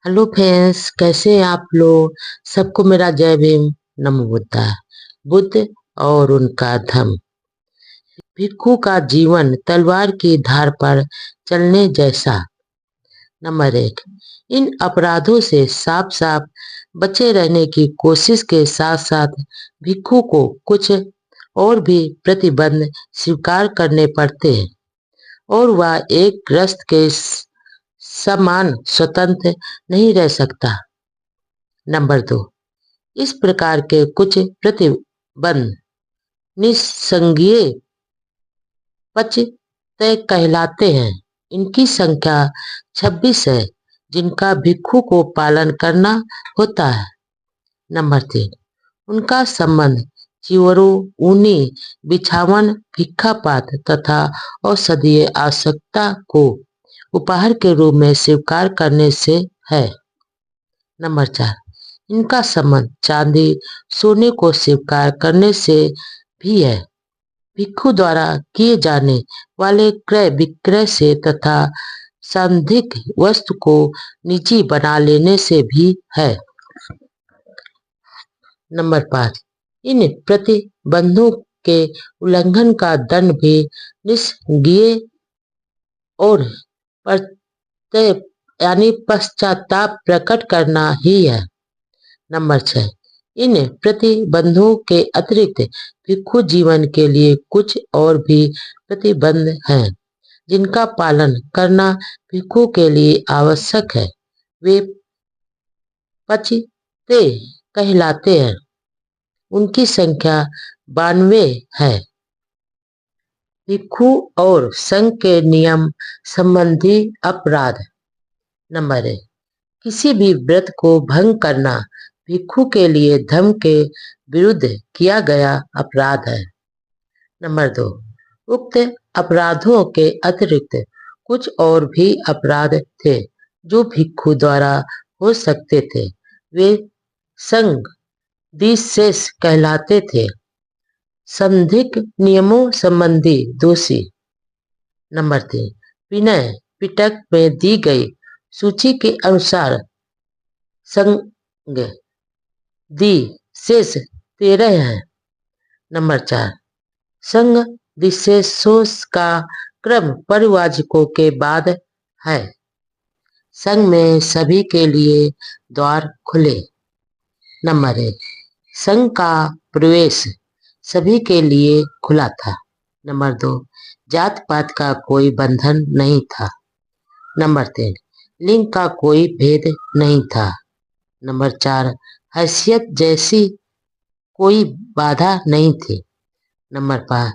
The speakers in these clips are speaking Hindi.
हेलो फ्रेंड्स, कैसे हैं आप लोग। सबको मेरा जय भीम। नमो बुद्धा। बुद्ध और उनका धम्म। भिक्षु का जीवन तलवार की धार पर चलने जैसा। नंबर 1। इन अपराधों से साफ साफ बचे रहने की कोशिश के साथ साथ भिक्षु को कुछ और भी प्रतिबंध स्वीकार करने पड़ते हैं और वह एक गृहस्थ के समान स्वतंत्र नहीं रह सकता। नंबर 2। इस प्रकार के कुछ प्रतिबंध निस्संज्ञेय पचतय कहलाते हैं। इनकी संख्या 26 है जिनका भिक्षु को पालन करना होता है। नंबर 3। उनका संबंध चिवरों, ऊनी बिछावन, भिक्षापात तथा औषधीय आवश्यकता को उपहार के रूप में स्वीकार करने से है। नंबर 4। इनका संबंध चांदी सोने को स्वीकार करने से भी है। भिक्षु द्वारा किए जाने वाले क्रय विक्रय से तथा सांदिक वस्तु को निजी बना लेने से भी है। नंबर 5। इन प्रतिबंधों के उल्लंघन का दंड भी निस्संज्ञेय और प्रत्यय यानी पश्चाताप प्रकट करना ही है। नंबर 6। इन प्रतिबंधों के अतिरिक्त भिक्षु जीवन के लिए कुछ और भी प्रतिबंध हैं जिनका पालन करना भिक्षु के लिए आवश्यक है। वे पचते कहलाते हैं। उनकी संख्या 92 है। भिक्षु और संघ के नियम संबंधी अपराध। नंबर 1। किसी भी व्रत को भंग करना भिक्षु के लिए धर्म के विरुद्ध किया गया अपराध है। नंबर 2। उक्त अपराधों के अतिरिक्त कुछ और भी अपराध थे जो भिक्षु द्वारा हो सकते थे। वे संघ कहलाते थे। संधिक नियमों संबंधी दोषी। नंबर 3। विनय पिटक में दी गई सूची के अनुसार संघ शेष 13 है। नंबर 4। संघ विशेषों का क्रम परिवाचकों के बाद है। संघ में सभी के लिए द्वार खुले। नंबर 1। संघ का प्रवेश सभी के लिए खुला था। नंबर 2। जात पात का कोई बंधन नहीं था। नंबर 3। लिंग का कोई भेद नहीं था। नंबर 4। हैसियत जैसी कोई बाधा नहीं थी। नंबर 5।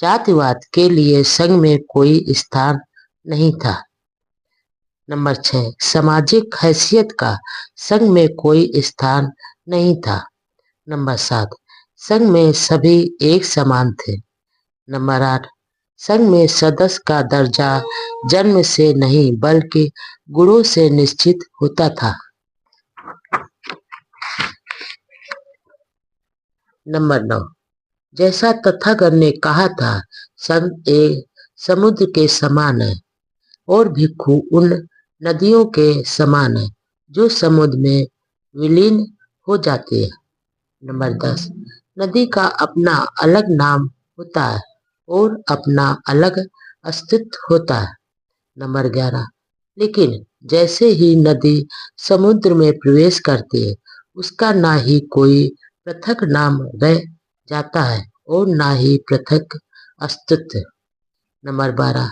जातिवाद के लिए संघ में कोई स्थान नहीं था। नंबर 6। सामाजिक हैसियत का संघ में कोई स्थान नहीं था। नंबर 7। संघ में सभी एक समान थे। नंबर 8। संघ में सदस्य का दर्जा जन्म से नहीं बल्कि गुणों से निश्चित होता था। नंबर 9। जैसा तथागत ने कहा था, संघ एक समुद्र के समान है और भिक्षु उन नदियों के समान है जो समुद्र में विलीन हो जाती है। नंबर 10। नदी का अपना अलग नाम होता है और अपना अलग अस्तित्व होता है। नंबर 11। लेकिन जैसे ही नदी समुद्र में प्रवेश करती है, उसका ना ही कोई पृथक नाम रह जाता है और ना ही पृथक अस्तित्व। नंबर 12।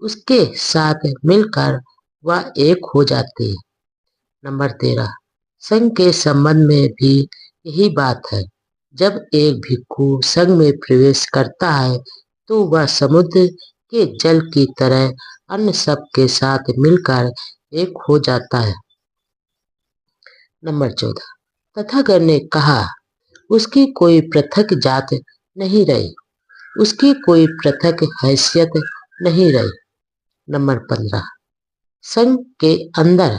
उसके साथ मिलकर वह एक हो जाती है। नंबर 13। संघ के संबंध में भी यही बात है। जब एक भिक्षु संघ में प्रवेश करता है तो वह समुद्र के जल की तरह अन्य सब के साथ मिलकर एक हो जाता है। नंबर 14। तथागत ने कहा, उसकी कोई पृथक जात नहीं रही, उसकी कोई पृथक हैसियत नहीं रही। नंबर 15। संघ के अंदर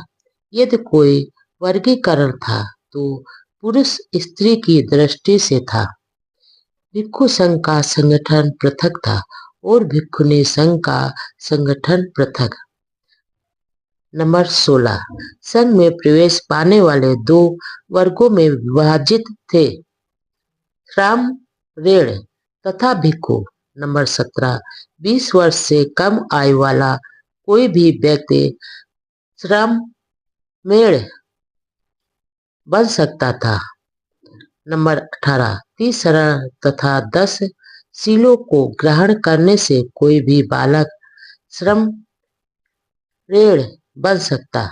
यदि कोई वर्गीकरण था तो पुरुष स्त्री की दृष्टि से था। भिक्षु संघ का संगठन पृथक था और भिक्षुणी संघ का संगठन पृथक। नंबर 16 संघ में प्रवेश पाने वाले दो वर्गों में विभाजित थे, श्राम ऋण तथा भिक्षु। नंबर 17 20 वर्ष से कम आयु वाला कोई भी व्यक्ति श्रम मेड़ बन सकता था। नंबर 18 30 शरण तथा 10 शीलों को ग्रहण करने से कोई भी बालक श्रम ऋण बन सकता।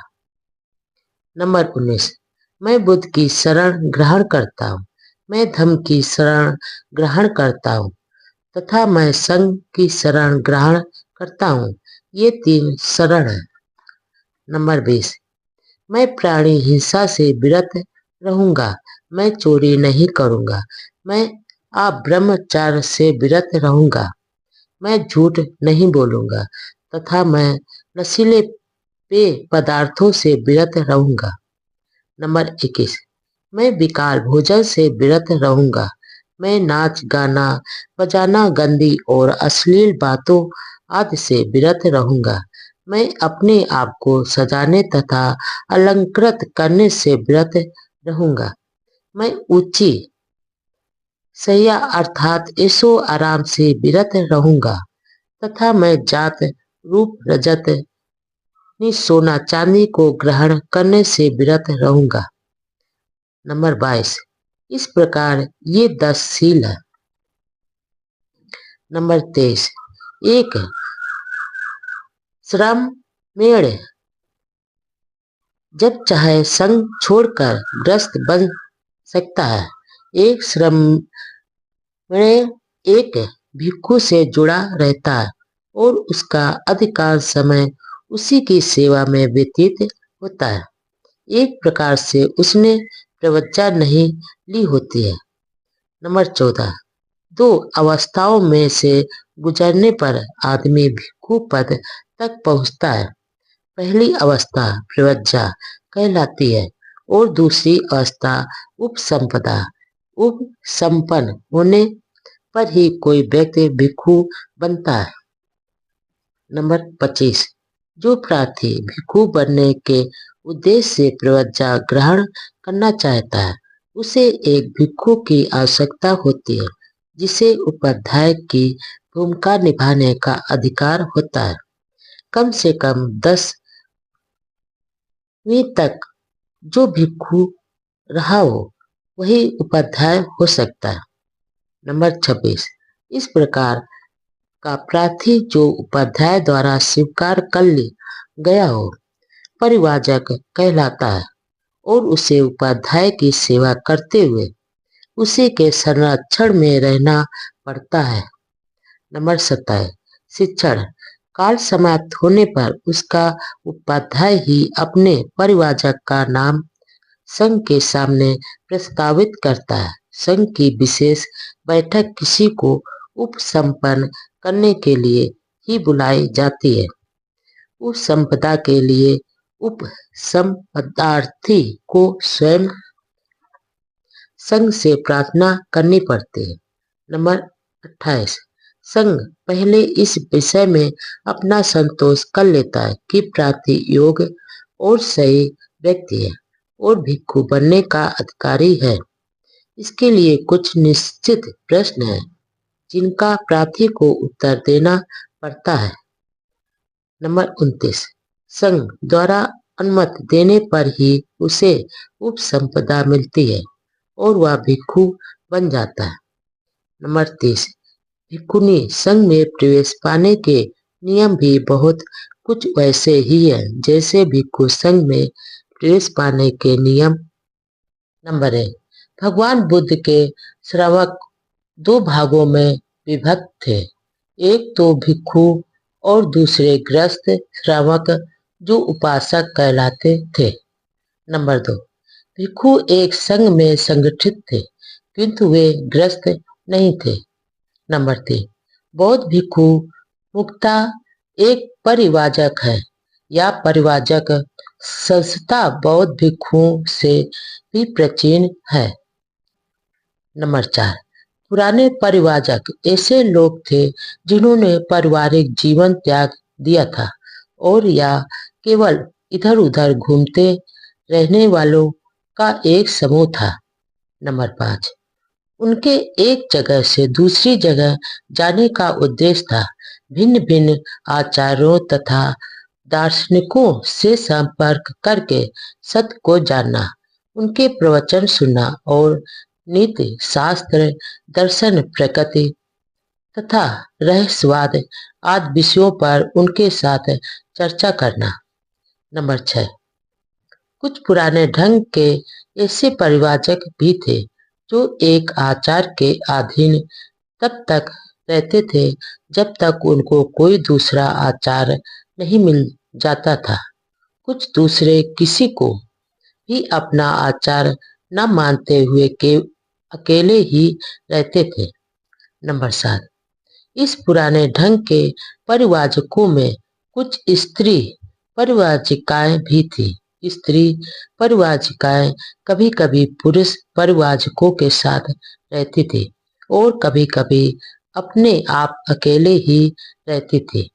नंबर 19 मैं बुद्ध की शरण ग्रहण करता हूँ, मैं धम्म की शरण ग्रहण करता हूँ तथा मैं संघ की शरण ग्रहण करता हूँ। ये 3 शरण है। नंबर 20 मैं प्राणी हिंसा से विरत रहूंगा, मैं चोरी नहीं करूंगा, मैं ब्रह्मचार्य से विरत रहूंगा, मैं झूठ नहीं बोलूंगा तथा मैं नशीले पेय पदार्थों से विरत रहूंगा। नंबर 21 मैं विकार भोजन से विरत रहूंगा, मैं नाच गाना बजाना गंदी और अश्लील बातों आदि से विरत रहूंगा, मैं अपने आप को सजाने तथा अलंकृत करने से विरत रहूंगा, मैं ऊंची सैया अर्थात ऐशो आराम से विरत रहूंगा तथा मैं जात रूप रजत सोना चांदी को ग्रहण करने से विरत रहूंगा। नंबर 22 इस प्रकार ये 10 शील है। नंबर 23 एक श्रम मेड़ जब चाहे संग छोड़कर ग्रस्त बन सकता है। एक श्रम मेड़ एक भिक्षु से जुड़ा रहता है और उसका अधिकांश समय उसी की सेवा में व्यतीत होता है। एक प्रकार से उसने प्रवज्जा नहीं ली होती है। नंबर 14 दो अवस्थाओं में से गुजरने पर आदमी भिक्षु पद तक पहुंचता है। पहली अवस्था प्रवज्जा कहलाती है और दूसरी अवस्था उपसंपदा। उपसंपन्न होने पर ही कोई व्यक्ति भिक्षु बनता है। नंबर 25 जो प्रार्थी भिक्षु बनने के उद्देश्य से प्रवज्जा ग्रहण करना चाहता है, उसे एक भिक्षु की आवश्यकता होती है जिसे उपाध्याय की भूमिका निभाने का अधिकार होता है। कम से कम 10वीं तक जो भिक्षु रहा हो वही उपाध्याय हो सकता है। नंबर 26 इस प्रकार का प्रार्थी जो उपाध्याय द्वारा स्वीकार कर लिया गया हो परिवाजक कहलाता है और उसे उपाध्याय की सेवा करते हुए उसी के संरक्षण में रहना पड़ता है। नंबर 27 शिक्षण काल समाप्त होने पर उसका उपाध्याय ही अपने परिवाजक का नाम संघ के सामने प्रस्तावित करता है। संघ की विशेष बैठक किसी को उपसंपन्न करने के लिए ही बुलाई जाती है। उपसंपदा के लिए उपसंपदार्थी को स्वयं संघ से प्रार्थना करनी पड़ती है। नंबर 28 संघ पहले इस विषय में अपना संतोष कर लेता है कि प्रार्थी योग्य और सही व्यक्ति है और भिक्षु बनने का अधिकारी है। इसके लिए कुछ निश्चित प्रश्न हैं जिनका प्रार्थी को उत्तर देना पड़ता है। नंबर 29 संघ द्वारा अनुमति देने पर ही उसे उपसंपदा मिलती है और वह भिक्षु बन जाता है। नंबर 30 भिक्षुनी संघ में प्रवेश पाने के नियम भी बहुत कुछ वैसे ही है जैसे भिक्षु संघ में प्रवेश पाने के नियम। नंबर 1 भगवान बुद्ध के श्रावक 2 भागों में विभक्त थे, एक तो भिक्षु और दूसरे ग्रस्त श्रावक जो उपासक कहलाते थे। नंबर 2 भिक्षु एक संघ में संगठित थे किंतु वे ग्रस्त नहीं थे। नंबर 3 बौद्ध भिक्षु मुक्ता एक परिवाजक है या परिवाजक संस्था बौद्ध भिक्षुओं से भी प्राचीन है। नंबर 4 पुराने परिवाजक ऐसे लोग थे जिन्होंने पारिवारिक जीवन त्याग दिया था और या केवल इधर उधर घूमते रहने वालों का एक समूह था। नंबर 5, उनके एक जगह से दूसरी जगह जाने का उद्देश्य था भिन्न भिन्न आचार्यों तथा दार्शनिकों से संपर्क करके सत्य को जानना, उनके प्रवचन सुनना और नीति शास्त्र, दर्शन, प्रकृति तथा रहस्यवाद आदि विषयों पर उनके साथ चर्चा करना। नंबर 6, कुछ पुराने ढंग के ऐसे परिवाचक भी थे जो एक आचार के अधीन तब तक रहते थे जब तक उनको कोई दूसरा आचार नहीं मिल जाता था। कुछ दूसरे किसी को भी अपना आचार न मानते हुए के अकेले ही रहते थे। नंबर 7, इस पुराने ढंग के परिवाचकों में कुछ स्त्री परिवाचिकाएं भी थी। स्त्री परिवाचिकाएं कभी कभी पुरुष परिवाचकों के साथ रहती थी और कभी कभी अपने आप अकेले ही रहती थी।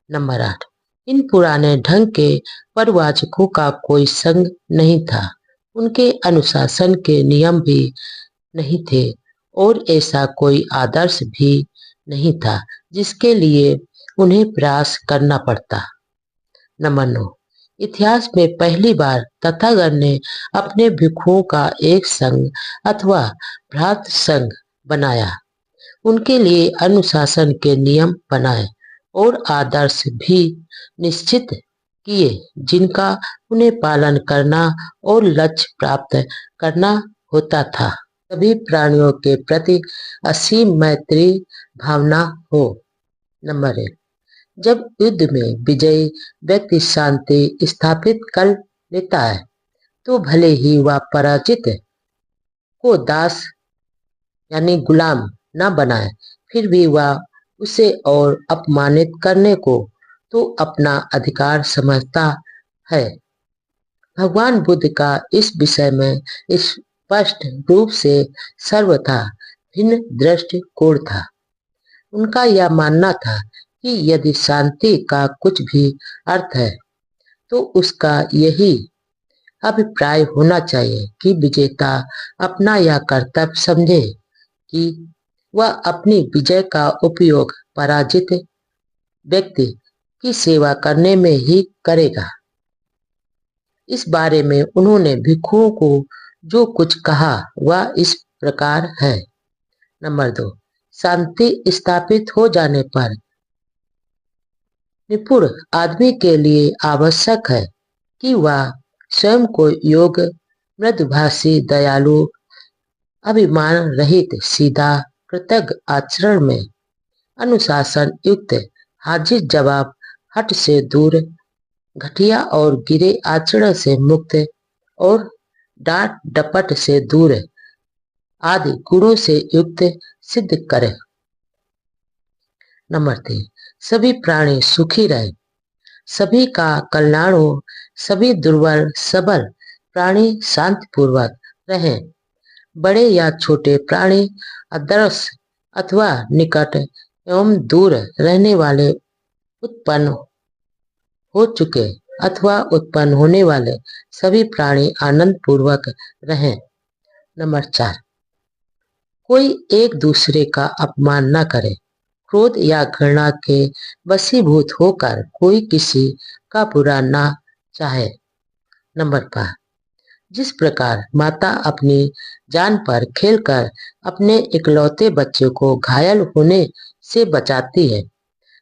नंबर 8, इन पुराने ढंग के परिवाचकों का कोई संग नहीं था, उनके अनुशासन के नियम भी नहीं थे और ऐसा कोई आदर्श भी नहीं था जिसके लिए उन्हें प्रयास करना पड़ता। नंबर 9, इतिहास में पहली बार तथागत ने अपने भिक्षुओं का एक संघ अथवा भ्रात संघ बनाया, उनके लिए अनुशासन के नियम बनाए और आदर्श भी निश्चित किए जिनका उन्हें पालन करना और लक्ष्य प्राप्त करना होता था। सभी प्राणियों के प्रति असीम मैत्री भावना हो। नंबर 1, जब युद्ध में विजयी व्यक्ति शांति स्थापित कर लेता है तो भले ही वह पराजित को दास यानी गुलाम न बनाए, फिर भी वह उसे और अपमानित करने को तो अपना अधिकार समझता है। भगवान बुद्ध का इस विषय में स्पष्ट रूप से सर्वथा भिन्न दृष्टिकोण था। उनका यह मानना था कि यदि शांति का कुछ भी अर्थ है तो उसका यही अभिप्राय होना चाहिए कि विजेता अपना यह कर्तव्य समझे कि वह अपनी विजय का उपयोग पराजित व्यक्ति की सेवा करने में ही करेगा। इस बारे में उन्होंने भिक्षुओं को जो कुछ कहा वह इस प्रकार है। नंबर 2, शांति स्थापित हो जाने पर निपुण आदमी के लिए आवश्यक है कि वह स्वयं को योग्य, मृदुभाषी, दयालु, अभिमान रहित, सीधा, कृतज्ञ आचरण में, अनुशासन युक्त, हाजिर जवाब हट से दूर, घटिया और गिरे आचरण से मुक्त और डांट डपट से दूर आदि गुणों से युक्त सिद्ध करे। नंबर 3, सभी प्राणी सुखी रहे, सभी का कल्याण हो, सभी दुर्बल सबल प्राणी शांतिपूर्वक रहें, बड़े या छोटे प्राणी, अदृश्य अथवा निकट एवं दूर रहने वाले, उत्पन्न हो चुके अथवा उत्पन्न होने वाले सभी प्राणी आनंद पूर्वक रहें। नंबर 4, कोई एक दूसरे का अपमान न करे, क्रोध या घृणा के वशीभूत होकर कोई किसी का बुरा ना चाहे। नंबर 5, जिस प्रकार माता अपनी जान पर खेलकर अपने इकलौते बच्चे को घायल होने से बचाती है,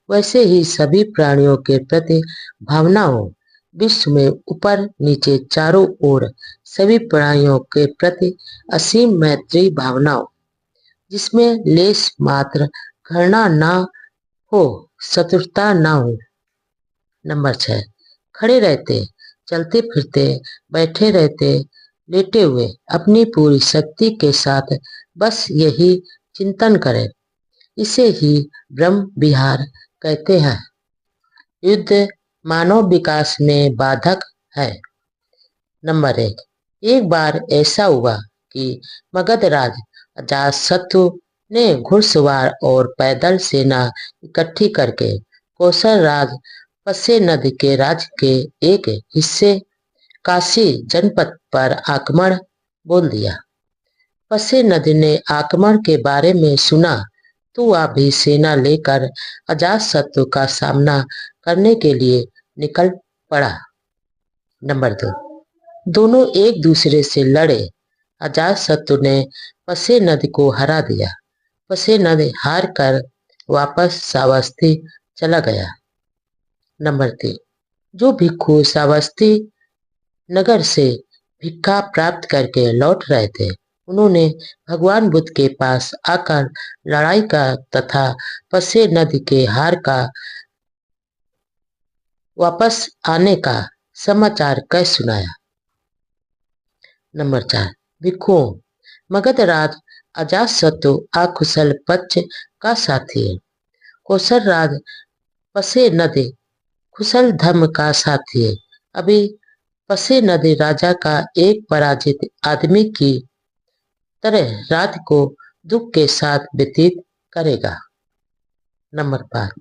वैसे ही सभी प्राणियों के प्रति भावनाओं, विश्व में ऊपर नीचे चारों ओर सभी प्राणियों के प्रति असीम मैत्री भावनाओं, जिसमें लेश मात्र घृणा ना हो, शत्रुता ना हो। नंबर 6, खड़े रहते, चलते फिरते, बैठे रहते, लेटे हुए अपनी पूरी शक्ति के साथ बस यही चिंतन करें, इसे ही ब्रह्म विहार कहते हैं। युद्ध मानव विकास में बाधक है। नंबर 1, एक बार ऐसा हुआ कि मगध राज अजातशत्रु ने घुड़सवार और पैदल सेना इकट्ठी करके कौशल राज पसे नदी के राज्य के एक हिस्से काशी जनपद पर आक्रमण बोल दिया। पसे नदी ने आक्रमण के बारे में सुना तो वह भी सेना लेकर अजातशत्रु का सामना करने के लिए निकल पड़ा। नंबर 2, दोनों एक दूसरे से लड़े। अजातशत्रु ने पसे नदी को हरा दिया। पसे नदी हार कर वापस श्रावस्ती चला गया। नंबर 3, जो भिक्षु श्रावस्ती नगर से भिक्षा प्राप्त करके लौट रहे थे, उन्होंने भगवान बुद्ध के पास आकर लड़ाई का तथा पसे नदी के हार का वापस आने का समाचार कह सुनाया। नंबर 4, भिक्षुओं, मगधराज अजातशत्रु अकुशल पक्ष का साथी है। कौशल राज पसे नदी कुशल धर्म का साथी है। अभी पसे नदी राजा का एक पराजित आदमी की तरह रात को दुख के साथ व्यतीत करेगा। नंबर 5,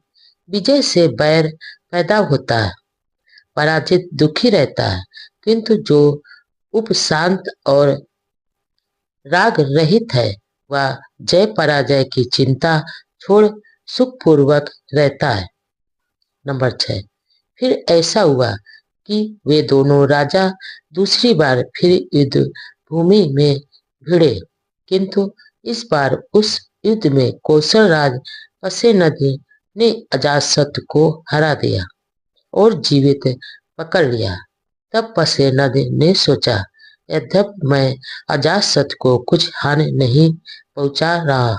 विजय से बैर पैदा होता है, पराजित दुखी रहता है, किंतु जो उपशांत और राग रहित है वह जय पराजय की चिंता छोड़ सुखपूर्वक रहता है। नंबर 6, फिर ऐसा हुआ कि वे दोनों राजा दूसरी बार फिर युद्ध भूमि में भिड़े, किंतु इस बार उस युद्ध में कौशल राज पसे नदी ने अजातशत्रु को हरा दिया और जीवित पकड़ लिया। तब पसे नदी ने सोचा, यद्यपि मैं अजातशत्रु को कुछ हानि नहीं पहुंचा रहा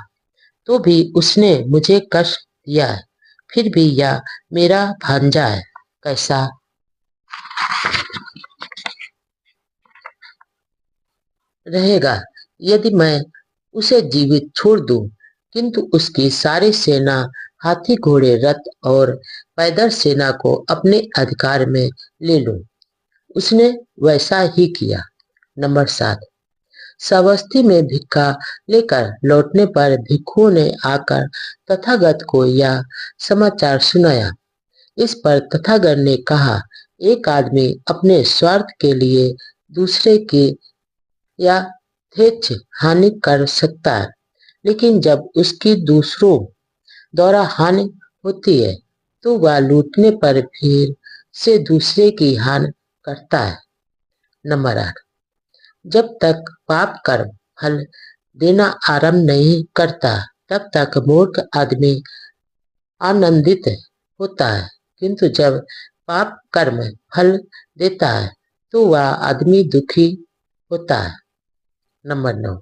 तो भी उसने मुझे कष्ट दिया है, फिर भी यह मेरा भांजा है, कैसा रहेगा यदि मैं उसे जीवित छोड़ दूं, किंतु उसकी सारी सेना, हाथी घोड़े रथ और पैदल सेना को अपने अधिकार में ले लूं। उसने वैसा ही किया। नंबर 7, श्रावस्ती में भिक्षा लेकर लौटने पर भिक्षुओं ने आकर तथागत को यह समाचार सुनाया। इस पर तथागत ने कहा, एक आदमी अपने स्वार्थ के लिए दूसरे की यथेच्छ हानि कर सकता है, लेकिन जब उसकी दूसरों द्वारा हानि होती है तो वह लूटने पर फिर से दूसरे की हानि करता है। नंबर 8, जब तक पाप कर्म फल देना आरंभ नहीं करता तब तक मूर्ख आदमी आनंदित होता है, किंतु जब पाप कर्म फल देता है तो वह आदमी दुखी होता है। नंबर 9,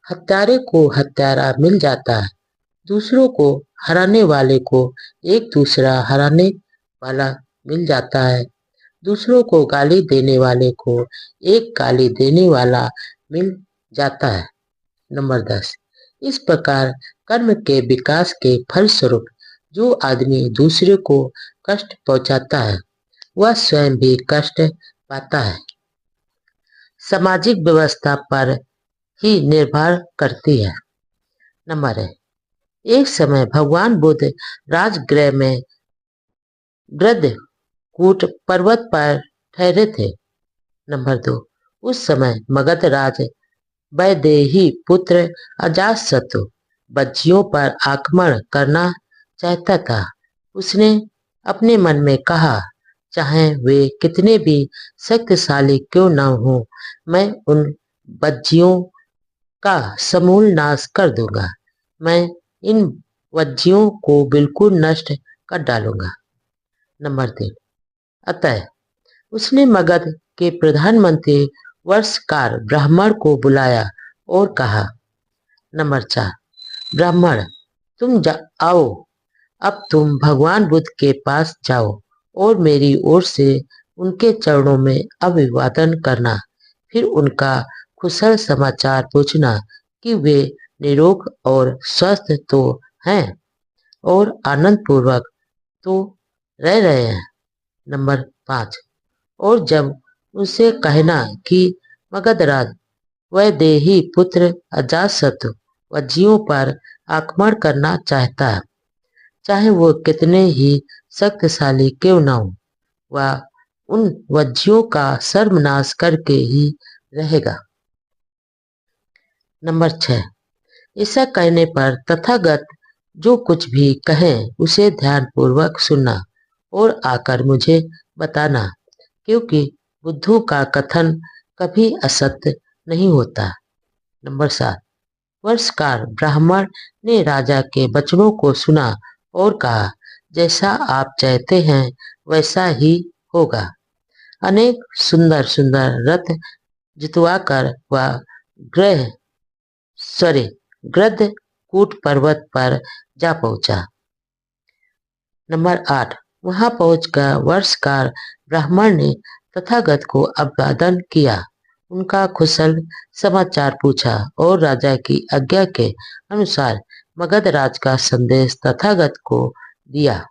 हत्यारे को हत्यारा मिल जाता है, दूसरों को हराने वाले को एक दूसरा हराने वाला मिल जाता है, दूसरों को गाली देने वाले को एक गाली देने वाला मिल जाता है। नंबर 10, इस प्रकार कर्म के विकास के फलस्वरूप जो आदमी दूसरे को कष्ट पहुंचाता है वह स्वयं भी कष्ट पाता है। सामाजिक व्यवस्था पर ही निर्भर करती है। नंबर 1, एक समय भगवान बुद्ध राजगृह में गृद्धकूट पर्वत पर ठहरे थे। नंबर 2, उस समय मगध राज वैदेही पुत्र अजातशत्रु बच्चियों पर आक्रमण करना चाहता था। उसने अपने मन में कहा, चाहे वे कितने भी शक्तिशाली क्यों न हो, मैं उन बच्चियों का समूल नाश कर दूंगा। मैं इन वज्जियों को बिल्कुल नष्ट कर डालूंगा। नंबर 3, अतः उसने मगध के प्रधानमंत्री वर्षकार ब्राह्मण को बुलाया और कहा। नंबर 4, ब्राह्मण, तुम आओ, अब तुम भगवान बुद्ध के पास जाओ और मेरी ओर से उनके चरणों में अभिवादन करना, फिर उनका कुशल समाचार पूछना कि वे निरोग और स्वस्थ तो हैं और आनंद पूर्वक तो रह रहे हैं। नंबर 5, और जब उनसे कहना कि मगधराज वैदेही पुत्र अजातशत्रु वज्जियों पर आक्रमण करना चाहता है, चाहे वो कितने ही शक्तिशाली क्यों न हो, वह उन वज्जियों का सर्वनाश करके ही रहेगा। नंबर 6। ऐसा कहने पर तथागत जो कुछ भी कहें उसे ध्यानपूर्वक सुनना और आकर मुझे बताना, क्योंकि बुद्धू का कथन कभी असत्य नहीं होता। नंबर 7। वर्षकार ब्राह्मण ने राजा के वचनों को सुना और कहा, जैसा आप चाहते हैं वैसा ही होगा। अनेक सुंदर सुंदर रथ जितवाकर वह ग्रह ग्रद्धकूट पर्वत पर जा पहुंचा। नंबर 8। वहां पहुंचकर वर्षकार ब्राह्मण ने तथागत को अभिवादन किया, उनका कुशल समाचार पूछा और राजा की आज्ञा के अनुसार मगधराज का संदेश तथागत को दिया।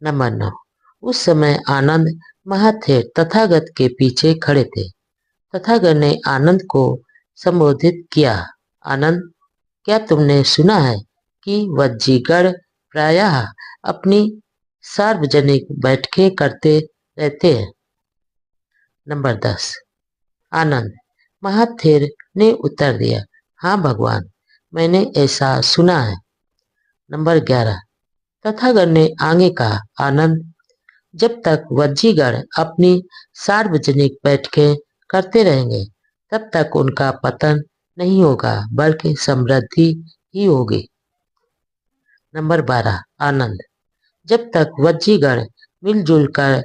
नंबर 9। उस समय आनंद महाथेर तथागत के पीछे खड़े थे। तथागत ने आनंद को संबोधित किया, आनंद, क्या तुमने सुना है कि वज्जीगण प्रायः अपनी सार्वजनिक बैठकें करते रहते हैं? नंबर 10। आनंद महाथेर ने उत्तर दिया, हाँ भगवान, मैंने ऐसा सुना है। नंबर 11। तथागत ने आगे कहा, आनंद, जब तक वज्जीगण अपनी सार्वजनिक बैठकें करते रहेंगे तब तक उनका पतन नहीं होगा बल्कि समृद्धि ही होगी। नंबर 12। आनंद, जब तक वज्जीगण मिलजुल कर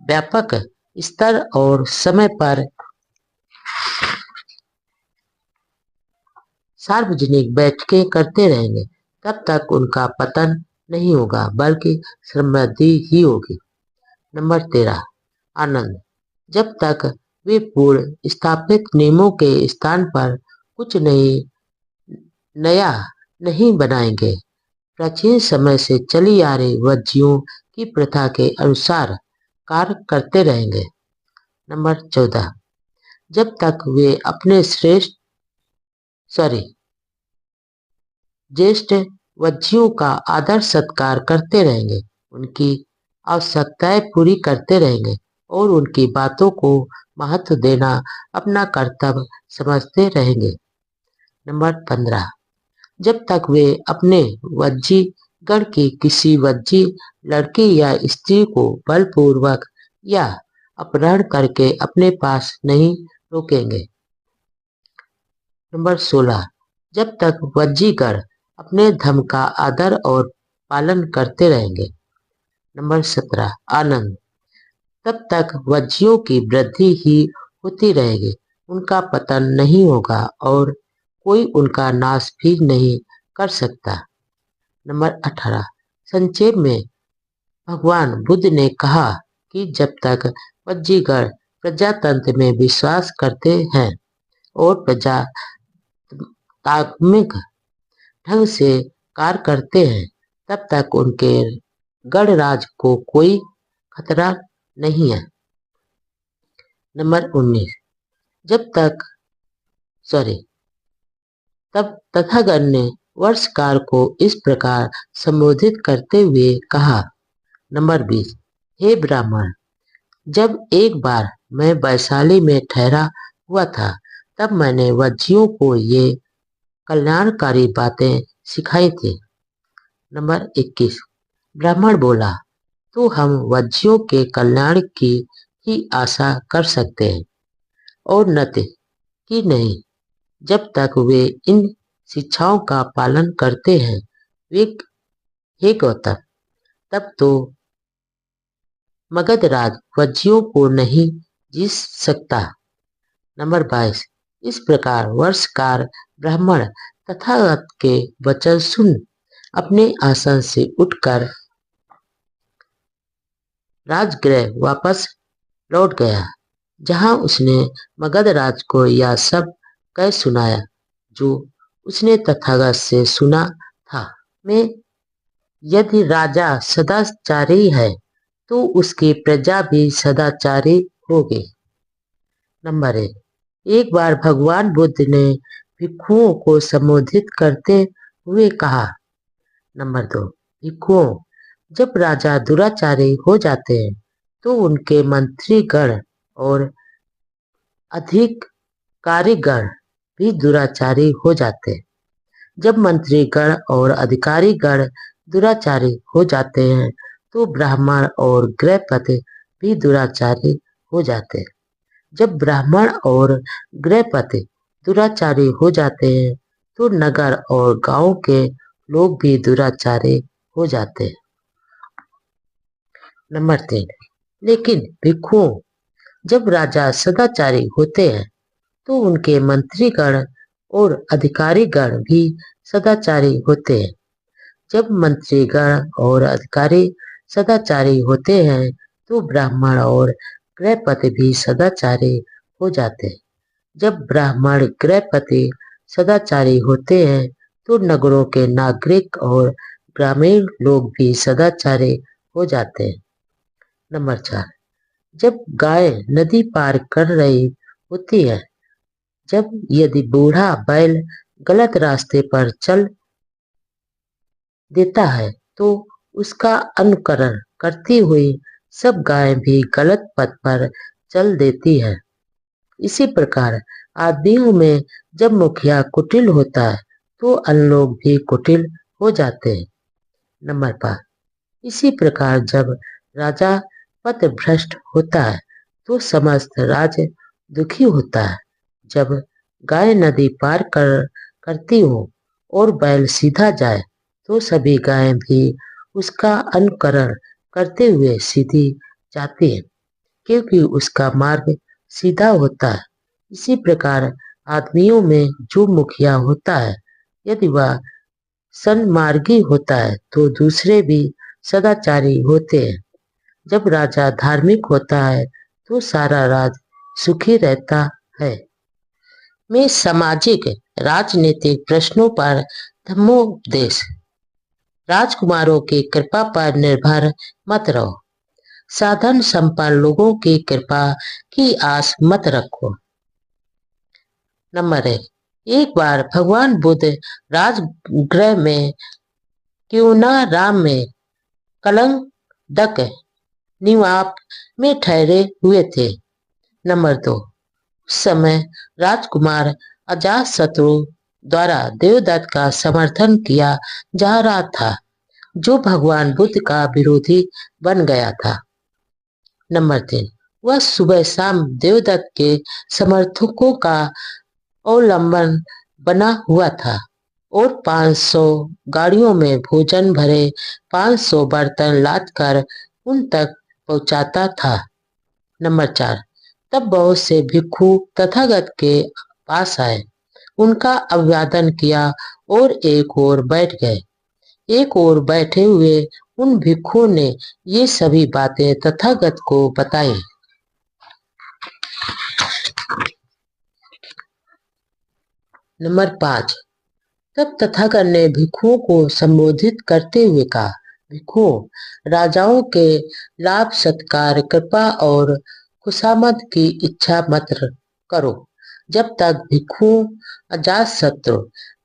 व्यापक स्तर और समय पर सार्वजनिक बैठकें करते रहेंगे तब तक उनका पतन नहीं होगा बल्कि समृद्धि ही होगी। नंबर 13। आनंद, जब तक वे पूर्ण स्थापित नियमों के स्थान पर कुछ नया नहीं बनाएंगे, प्राचीन समय से चली आ रही वज्जियों की प्रथा के अनुसार कार्य करते रहेंगे। नंबर 14। जब तक वे अपने ज्येष्ठ वज्जियों का आदर सत्कार करते रहेंगे, उनकी आवश्यकताएं पूरी करते रहेंगे और उनकी बातों को महत्व देना अपना कर्तव्य समझते रहेंगे। नंबर 15। जब तक वे अपने वज्जी गण की किसी वज्जी लड़की या स्त्री को बलपूर्वक या अपहरण करके अपने पास नहीं रोकेंगे। नंबर 16। जब तक वज्जीगण अपने धर्म का आदर और पालन करते रहेंगे। नंबर 17। आनंद, तब तक वज्जियों की वृद्धि ही होती रहेगी, उनका पतन नहीं होगा और कोई उनका नाश भी नहीं कर सकता। नंबर 18। संक्षेप में भगवान बुद्ध ने कहा कि जब तक वज्जीगण प्रजातंत्र में विश्वास करते हैं और प्रजातात्मिक ढंग से कार्य करते हैं तब तक उनके गणराज को कोई खतरा नहीं है। नंबर 19। तब तथागत ने वर्षकार को इस प्रकार संबोधित करते हुए कहा। नंबर 20। हे ब्राह्मण, जब एक बार मैं वैशाली में ठहरा हुआ था तब मैंने वज्जियों को ये कल्याणकारी बातें सिखाई थी। नंबर 21। ब्राह्मण बोला, तो हम वज्जियों के कल्याण की ही आशा कर सकते हैं और नत्य कि नहीं, जब तक वे इन शिक्षाओं का पालन करते हैं। वे हे गौतम, तब तो मगधराज वज्जियों को नहीं जीत सकता। नंबर 22। इस प्रकार वर्षकार ब्राह्मण तथागत के वचन सुन अपने आसन से उठकर राजगृह वापस लौट गया, जहां उसने मगधराज को यह सब कह सुनाया जो उसने तथागत से सुना था। में यदि राजा सदाचारी है तो उसकी प्रजा भी सदाचारी होगी। नंबर 1। एक बार भगवान बुद्ध ने भिक्षुओं को संबोधित करते हुए कहा, नंबर 2, भिक्षुओं। जब राजा दुराचारी हो जाते हैं तो उनके मंत्रीगण और अधिकारीगण भी दुराचारी हो जाते हैं। जब मंत्रीगण और अधिकारीगण दुराचारी हो जाते हैं तो ब्राह्मण और गृहपति भी दुराचारी हो जाते हैं। जब ब्राह्मण और गृहपति दुराचारी हो जाते हैं तो नगर और गांव के लोग भी दुराचारी हो जाते हैं। नंबर 3, लेकिन भिक्षुओं। जब राजा सदाचारी होते हैं तो उनके मंत्रीगण और अधिकारीगण भी सदाचारी होते हैं। जब मंत्रीगण और अधिकारी सदाचारी होते हैं तो ब्राह्मण और गृहपति भी सदाचारी हो जाते हैं। जब ब्राह्मण गृहपति सदाचारी होते हैं तो नगरों के नागरिक और ग्रामीण लोग भी सदाचारी हो जाते हैं। नंबर 4, जब गाय नदी पार कर रही होती है, जब यदि बूढ़ा बैल गलत रास्ते पर चल देता है तो उसका अनुकरण करती हुई सब गायें भी गलत पथ पर चल देती है। इसी प्रकार आदमियों में जब मुखिया कुटिल होता है तो अन्य लोग भी कुटिल हो जाते हैं। नंबर 5, इसी प्रकार जब राजा पथभ्रष्ट होता है तो समस्त राज्य दुखी होता है। जब गाय नदी पार करती हो और बैल सीधा जाए तो सभी गायें भी उसका अनुकरण करते हुए सीधी जाती हैं, क्योंकि उसका मार्ग सीधा होता है। इसी प्रकार आदमियों में जो मुखिया होता है, यदि वह सन्मार्गी होता है तो दूसरे भी सदाचारी होते हैं। जब राजा धार्मिक होता है तो सारा राज्य सुखी रहता है। में सामाजिक राजनीतिक प्रश्नों पर धम्मोपदेश। राजकुमारों की कृपा पर निर्भर मत रहो। साधन संपन्न लोगों की कृपा की आस मत रखो। नंबर 1, एक बार भगवान बुद्ध राजगृह में क्यूनाराम में कलंगदक निवाप में ठहरे हुए थे। नंबर 2, उस समय राजकुमार अजातशत्रु द्वारा देवदत्त का समर्थन किया जा रहा था, जो भगवान बुद्ध का विरोधी बन गया था। नंबर 3, वह सुबह शाम देवदत्त के समर्थकों का अवलंबन बना हुआ था और 500 गाड़ियों में भोजन भरे 500 बर्तन लाद कर उन तक पहुंचाता था। नंबर 4, तब बहुत से भिक्षु तथागत के पास आए, उनका अभिवादन किया और एक ओर बैठ गए। एक ओर बैठे हुए उन भिक्षुओं ने ये सभी बातें तथागत को बताई। नंबर 5, तब तथागत ने भिक्षुओं को संबोधित करते हुए कहा, भिक्षुओं, राजाओं के लाभ सत्कार कृपा और खुशामद की इच्छा मत करो। जब तक भिक्षुओं अजातशत्रु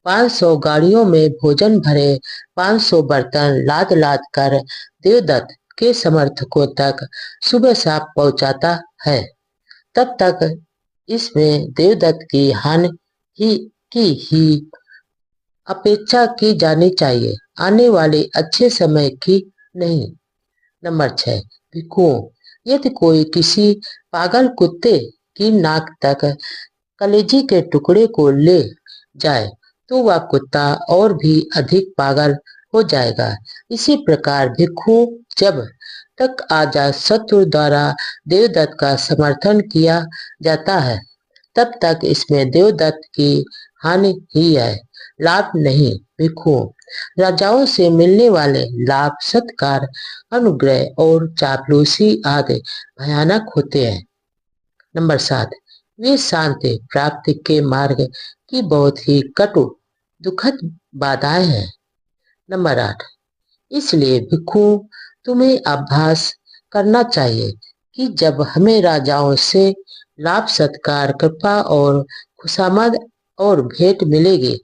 500 गाड़ियों में भोजन भरे 500 बर्तन लाद लाद कर देवदत्त के समर्थकों तक सुबह शाम पहुंचाता है, तब तक इसमें देवदत्त की हानि की अपेक्षा की जानी चाहिए, आने वाले अच्छे समय की नहीं। नंबर 6, भिक्षुओं, यदि कोई किसी पागल कुत्ते की नाक तक कलेजी के टुकड़े को ले जाए तो वह कुत्ता और भी अधिक पागल हो जाएगा। इसी प्रकार भिक्षु जब तक अजातशत्रु द्वारा देवदत्त का समर्थन किया जाता है, तब तक इसमें देवदत्त की हानि ही है, लाभ नहीं। भिक्षुओं, राजाओं से मिलने वाले लाभ सत्कार अनुग्रह और चापलूसी आदि भयानक होते हैं। नंबर 7, वे शांति प्राप्ति के मार्ग की बहुत ही कटु दुखद बाधाएं हैं। नंबर 8, इसलिए भिक्षुओं, तुम्हें अभ्यास करना चाहिए कि जब हमें राजाओं से लाभ सत्कार कृपा और खुशामद और भेंट मिलेगी,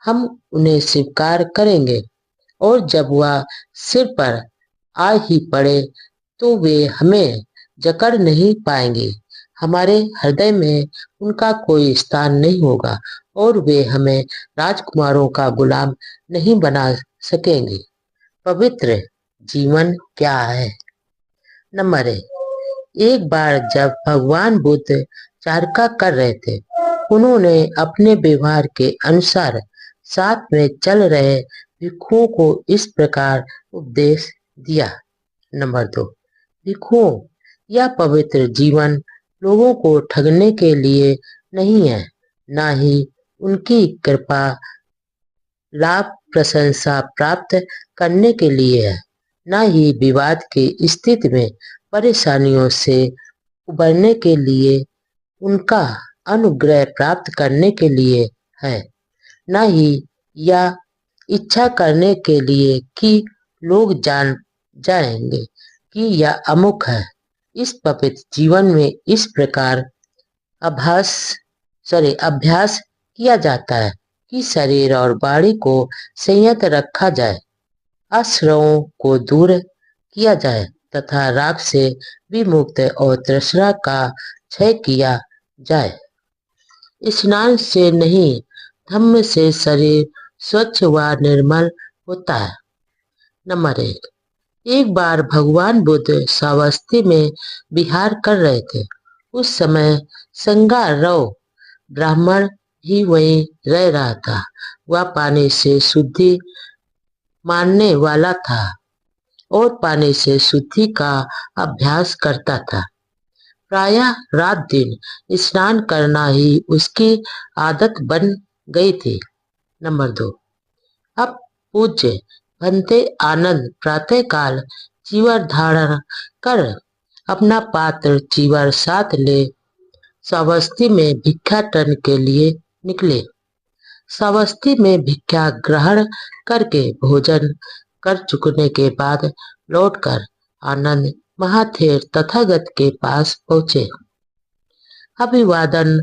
हम उन्हें स्वीकार करेंगे और जब वह सिर पर आ ही पड़े तो वे हमें जकड़ नहीं पाएंगे। हमारे हृदय में उनका कोई स्थान नहीं होगा और वे हमें राजकुमारों का गुलाम नहीं बना सकेंगे। पवित्र जीवन क्या है? नंबर 1, बार जब भगवान बुद्ध चरखा कर रहे थे, उन्होंने अपने व्यवहार के अनुसार साथ में चल रहे भिक्षुओं को इस प्रकार उपदेश दिया। नंबर 2, भिक्षुओं, यह पवित्र जीवन लोगों को ठगने के लिए नहीं है, ना ही उनकी कृपा लाभ प्रशंसा प्राप्त करने के लिए है, ना ही विवाद की स्थिति में परेशानियों से उबरने के लिए उनका अनुग्रह प्राप्त करने के लिए है, ना ही यह इच्छा करने के लिए कि लोग जान जाएंगे कि यह अमुक है। इस पवित्र जीवन में इस प्रकार अभ्यास किया जाता है कि शरीर और वाणी को संयत रखा जाए, आश्रयों को दूर किया जाए तथा राग से विमुक्त और तृष्णा का क्षय किया जाए। स्नान से नहीं, धम्म से शरीर स्वच्छ व निर्मल होता है। नंबर 1, एक बार भगवान बुद्ध श्रावस्ती में विहार कर रहे थे। उस समय संगारव ब्राह्मण ही वहीं रह रहा था। वह पानी से शुद्धि मानने वाला था और पानी से शुद्धि का अभ्यास करता था। प्रायः रात दिन स्नान करना ही उसकी आदत बन गई थी। नंबर 2, अब पूज्य भंते आनंद प्रातःकाल चीवर धारण कर अपना पात्र चीवर साथ ले श्रावस्ती में भिक्षाटन के लिए निकले। श्रावस्ती में भिक्षा ग्रहण करके भोजन कर चुकने के बाद लौटकर आनंद महाथेर तथागत के पास पहुंचे, अभिवादन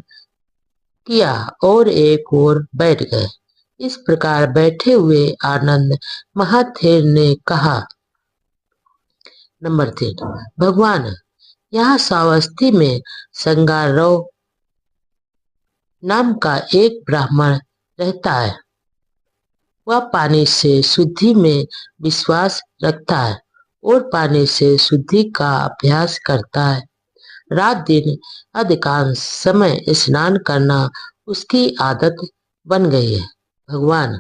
किया और एक ओर बैठ गए। इस प्रकार बैठे हुए आनंद महाथेर ने कहा। नंबर 3, भगवान, यहाँ श्रावस्ती में संगारव नाम का एक ब्राह्मण रहता है। वह पानी से शुद्धि में विश्वास रखता है और पानी से शुद्धि का अभ्यास करता है। रात दिन अधिकांश समय स्नान करना उसकी आदत बन गई है। भगवान,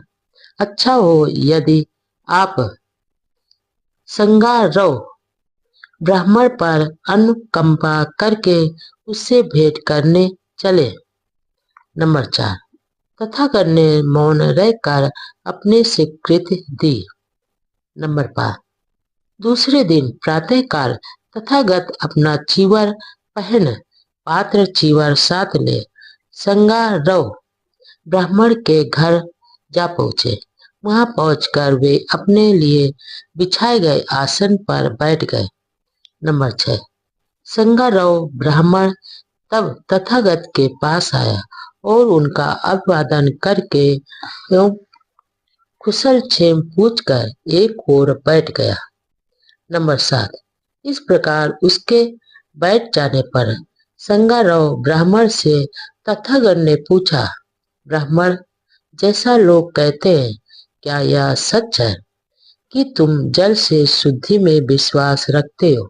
अच्छा हो यदि आप संगारव ब्राह्मण पर अनुकंपा करके उससे भेंट करने चले। नंबर 4, तथागत ने मौन रहकर अपनी स्वीकृति दी। नंबर 5, दूसरे दिन प्रातःकाल तथागत अपना चीवर पहन पात्र चीवर साथ ले संगारव ब्राह्मण के घर जा पहुंचे। वहां पहुंचकर वे अपने लिए बिछाए गए आसन पर बैठ गए। नंबर 6, संगारव ब्राह्मण तब तथागत के पास आया और उनका अभिवादन करके एवं कुशल क्षेम पूछकर एक ओर बैठ गया। नंबर 7, इस प्रकार उसके बैठ जाने पर संगारव ब्राह्मण से तथागत ने पूछा, ब्राह्मण, जैसा लोग कहते हैं, क्या यह सच है कि तुम जल से शुद्धि में विश्वास रखते हो,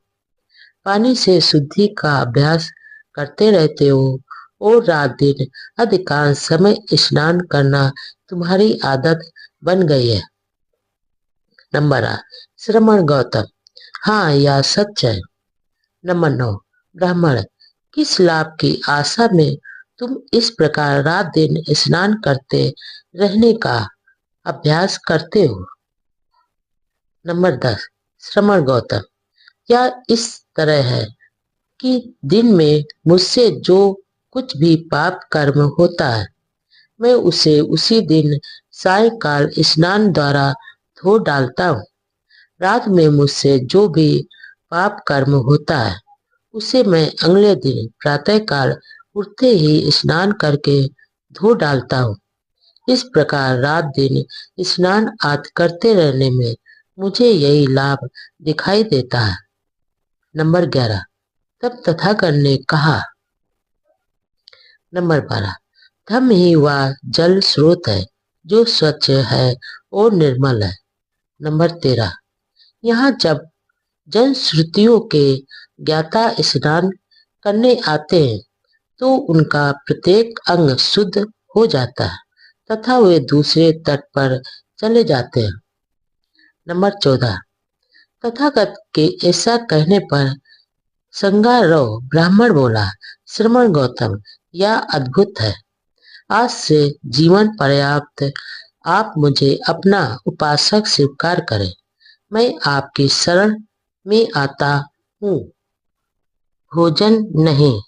पानी से शुद्धि का अभ्यास करते रहते हो और रात दिन अधिकांश समय स्नान करना तुम्हारी आदत बन गई है? नंबर 8, श्रमण गौतम, हाँ, यह सच है। नंबर 9, ब्राह्मण, किस लाभ की आशा में तुम इस प्रकार रात दिन स्नान करते रहने का अभ्यास करते हो? नंबर 10, श्रमण गौतम, यह इस तरह है कि दिन में मुझसे जो कुछ भी पाप कर्म होता है, मैं उसे उसी दिन सायंकाल स्नान द्वारा धो डालता हूँ। रात में मुझसे जो भी पाप कर्म होता है, उसे मैं अगले दिन प्रातःकाल उठते ही स्नान करके धो डालता हूँ। इस प्रकार रात दिन स्नान आदि करते रहने में मुझे यही लाभ दिखाई देता है। नंबर 11। तब तथागत ने कहा। नंबर 12। धम्म ही वह जल स्रोत है जो स्वच्छ है और निर्मल है। नंबर 13। यहाँ जब जनश्रुतियों के ज्ञाता स्नान करने आते हैं तो उनका प्रत्येक अंग शुद्ध हो जाता है तथा वे दूसरे तट पर चले जाते हैं। नंबर 14। तथागत के ऐसा कहने पर संगारोह ब्राह्मण बोला, श्रमण गौतम, यह अद्भुत है। आज से जीवन पर्याप्त आप मुझे अपना उपासक स्वीकार करें। मैं आपकी शरण में आता हूँ। भोजन नहीं,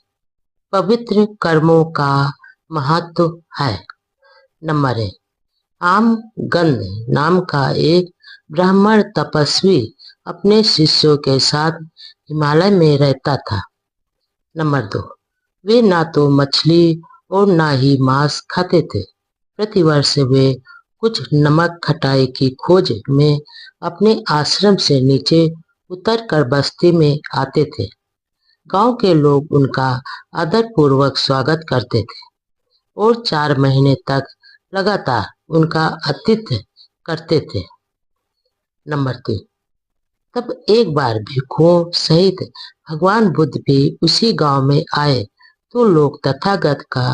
पवित्र कर्मों का महत्व है। नंबर 1। आमगंध नाम का एक ब्राह्मण तपस्वी अपने शिष्यों के साथ हिमालय में रहता था। नंबर 2। वे ना तो मछली और ना ही मांस खाते थे। प्रतिवर्ष वे कुछ नमक खटाई की खोज में अपने आश्रम से नीचे उतरकर बस्ती में आते थे। गांव के लोग उनका आदरपूर्वक स्वागत करते थे और 4 महीने तक लगातार उनका आतिथ्य करते थे। नंबर 3। तब एक बार भिक्षुओं सहित भगवान बुद्ध भी उसी गांव में आए तो लोग तथागत का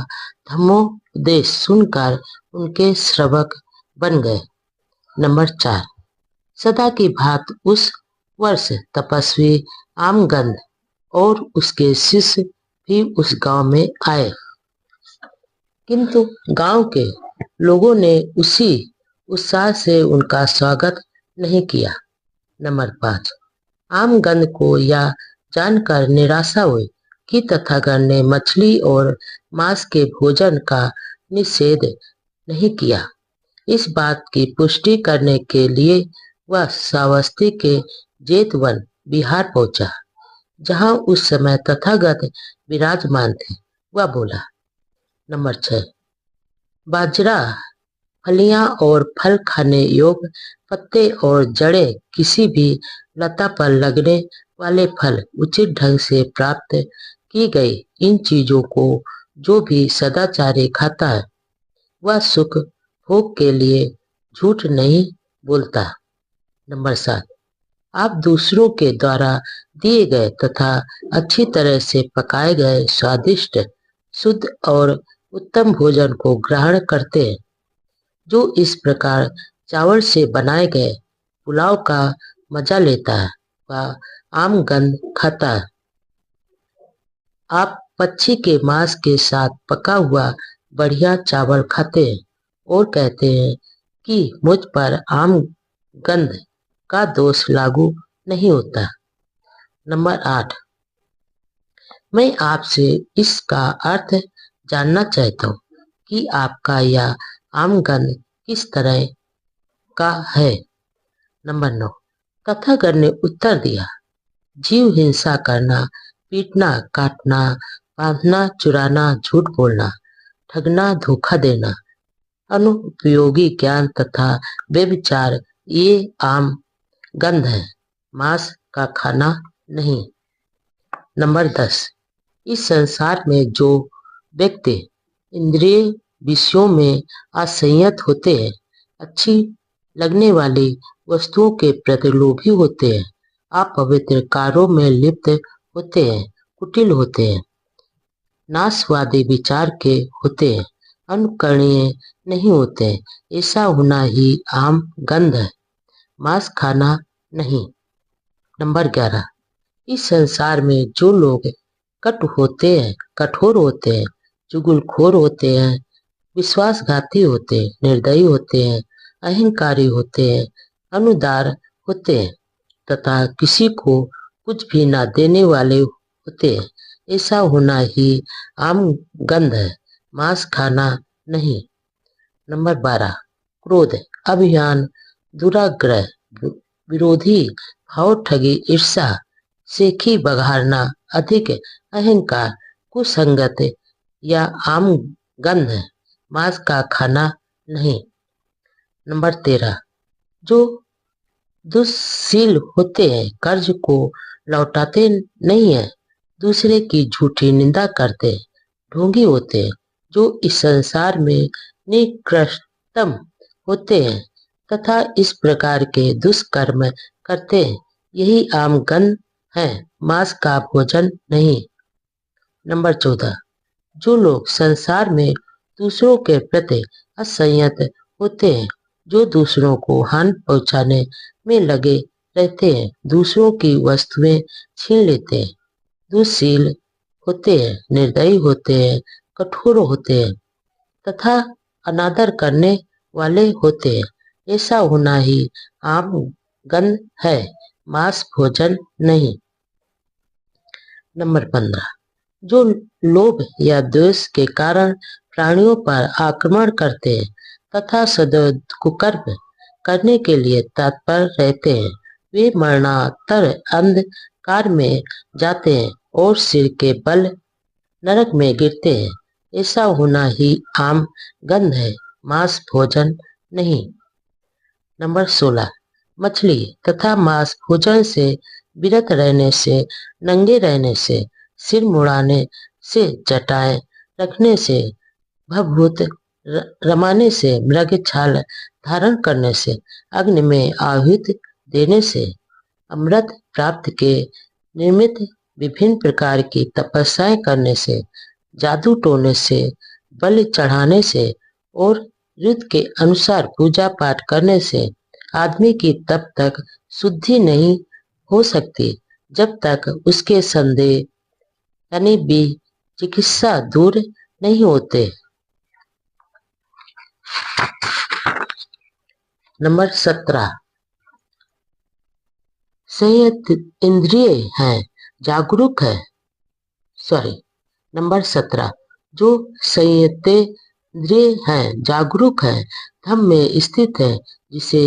धम्मोपदेश सुनकर उनके श्रवक बन गए। नंबर 4। सदा की भांति उस वर्ष तपस्वी आमगंध और उसके शिष्य भी उस गांव में आए, किंतु गांव के लोगों ने उसी उत्साह से उनका स्वागत नहीं किया। नंबर 5। आमगंध को यह जानकर निराशा हुई कि तथागत ने मछली और मांस के भोजन का निषेध नहीं किया। इस बात की पुष्टि करने के लिए वह श्रावस्ती के जेतवन बिहार पहुंचा, जहां उस समय तथागत विराजमान थे। वह बोला। नंबर 6। बाजरा, फलियां और फल खाने योग्य पत्ते और जड़ें, किसी भी लता पर लगने वाले फल उचित ढंग से प्राप्त की गई इन चीजों को जो भी सदाचारी खाता है वह सुख भोग के लिए झूठ नहीं बोलता। नंबर 7। आप दूसरों के द्वारा दिए गए तथा अच्छी तरह से पकाए गए स्वादिष्ट, शुद्ध और उत्तम भोजन को ग्रहण करते हैं। जो इस प्रकार चावल से बनाए गए पुलाव का मजा लेता है वह आमगंध खाता है। आप पक्षी के मांस के साथ पका हुआ बढ़िया चावल खाते हैं और कहते हैं कि मुझ पर आमगंध का दोष लागू नहीं होता। नंबर 8। मैं आपसे इसका अर्थ जानना चाहता हूँ कि आपका यह आमगंध किस तरह का है। नंबर 9। तथागत ने उत्तर दिया, जीव हिंसा करना, पीटना, काटना, बांधना, चुराना, झूठ बोलना, ठगना, धोखा देना, अनुपयोगी ज्ञान तथा व्यभिचार ये आम गंध है, मांस का खाना नहीं। नंबर 10। इस संसार में जो व्यक्ति इंद्रिय विषयों में असंयत होते हैं, अच्छी लगने वाली वस्तुओं के प्रति लोभी होते हैं, अपवित्र कार्यों में लिप्त होते हैं, कुटिल होते हैं, नाशवादी विचार के होते हैं, अनुकरणीय नहीं होते, ऐसा होना ही आम गंध है, मांस खाना नहीं। नंबर 11। इस संसार में जो लोग कठोर होते हैं, चुगलखोर होते हैं, विश्वासघाती होते हैं, निर्दयी होते हैं, अहंकारी होते हैं, अनुदार होते हैं तथा किसी को कुछ भी न देने वाले होते हैं, ऐसा होना ही आम गंध है, मांस खाना नहीं। नंबर 12। क्रोध, अभिमान, दुराग्रह, विरोधी भाव, ठगी, ईर्ष्या, सेखी बघारना, अधिक अहंकार, कुसंगत या आम गंध है, मांस का खाना नहीं। नंबर 13, जो दुश्शील होते हैं कर्ज को लौटाते नहीं है, दूसरे की झूठी निंदा करते हैं, ढोंगी होते हैं, जो इस संसार में निकृष्टतम होते हैं तथा इस प्रकार के दुष्कर्म करते हैं, यही आम गंध है, मांस का भोजन नहीं। नंबर 14, जो लोग संसार में दूसरों के प्रति असंयत होते हैं, जो दूसरों को हानि पहुंचाने में लगे रहते हैं, दूसरों की वस्तुएं छीन लेते हैं, दुश्शील होते हैं, निर्दयी होते हैं, कठोर होते हैं तथा अनादर करने वाले होते हैं, ऐसा होना ही आम गंध है, मांस भोजन नहीं। नंबर 15, जो लोभ या द्वेष के कारण प्राणियों पर आक्रमण करते हैं तथा सदैव कुकर्म करने के लिए तत्पर रहते हैं, वे मरणातर अंधकार में जाते हैं और सिर के बल नरक में गिरते हैं, ऐसा होना ही आम गंध है, मांस भोजन नहीं। नंबर 16, मछली तथा मांस भोजन से विरत रहने से, नंगे रहने से, सिर मुड़ाने से, जटाएं रखने से, भभूत रमाने से, मृग छाल धारण करने से, अग्नि में आहुति देने से, अमृत प्राप्त के निमित्त विभिन्न प्रकार की तपस्याएं करने से, जादू टोने से, बलि चढ़ाने से और ऋतु के अनुसार पूजा पाठ करने से आदमी की तब तक शुद्धि नहीं हो सकती जब तक उसके संदेह यानी भी चिकित्सा दूर नहीं होते। नंबर 17, संयत इंद्रिय हैं, जागरूक है। नंबर 17, जो संयत इंद्रिय हैं, जागरूक है, धम्म में स्थित है, जिसे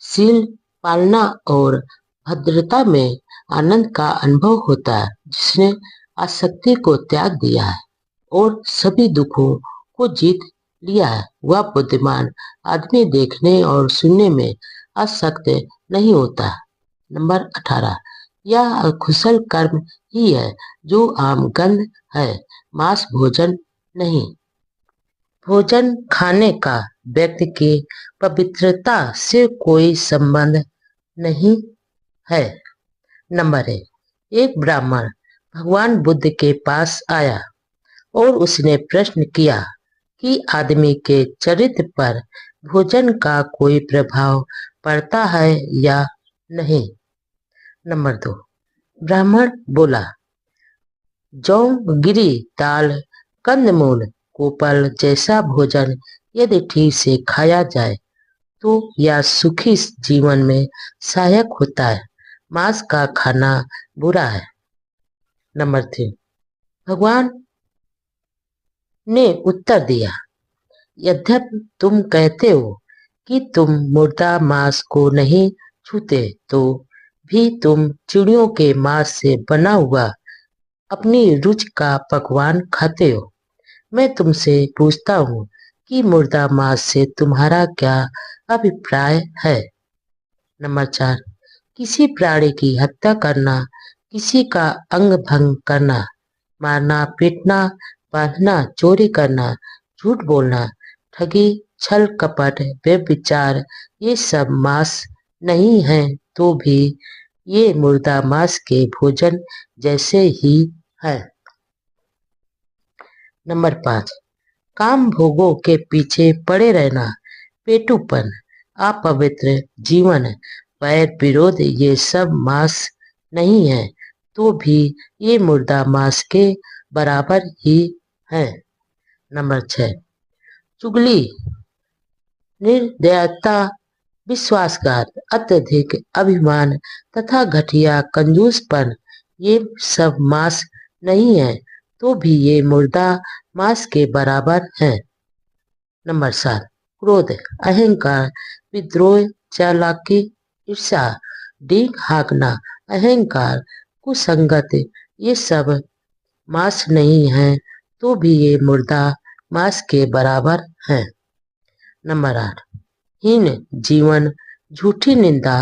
शील पालना और भद्रता में आनंद का अनुभव होता है, जिसने आसक्ति को त्याग दिया है और सभी दुखों को जीत लिया है, वह बुद्धिमान आदमी देखने और सुनने में आसक्त नहीं होता। नंबर 18, यह कुशल कर्म ही है जो आम गंध है, मांस भोजन नहीं। भोजन खाने का व्यक्ति की पवित्रता से कोई संबंध नहीं है। नंबर 1, एक ब्राह्मण भगवान बुद्ध के पास आया और उसने प्रश्न किया कि आदमी के चरित्र पर भोजन का कोई प्रभाव पड़ता है या नहीं। नंबर 2, ब्राह्मण बोला, जौ, गिरी, दाल, कंदमूल, कोपल जैसा भोजन यदि ठीक से खाया जाए तो यह सुखी जीवन में सहायक होता है, मांस का खाना बुरा है। नंबर 3, भगवान ने उत्तर दिया, यद्यपि तुम कहते हो कि तुम मुर्दा मांस को नहीं छूते, तो भी तुम चिड़ियों के मांस से बना हुआ अपनी रुचि का पकवान खाते हो। मैं तुमसे पूछता हूँ कि मुर्दा मांस से तुम्हारा क्या अभिप्राय है। नंबर 4, किसी प्राणी की हत्या करना, किसी का अंग भंग करना, मारना, पीटना, बांधना, चोरी करना, झूठ बोलना, ठगी, छल कपट, व्यभिचार, ये सब मांस नहीं है, तो भी ये मुर्दा मांस के भोजन जैसे ही है। नंबर 5, काम भोगों के पीछे पड़े रहना, पेटूपन, अपवित्र जीवन, वैर विरोध, ये सब मांस नहीं है, तो भी ये मुर्दा मांस के बराबर ही है। नंबर 6, चुगली, निर्दयता, विश्वासघात, अत्यधिक अभिमान तथा घटिया कंजूसपन, ये सब मांस नहीं है, तो भी ये मुर्दा मांस के बराबर है। नंबर 7, क्रोध, अहंकार, विद्रोह, चालाकी, ईर्ष्या, डींग हाँकना, अहंकार, कुसंगत, ये सब मांस नहीं है, तो भी ये मुर्दा मांस के बराबर है। नंबर 8, हीन जीवन, झूठी निंदा,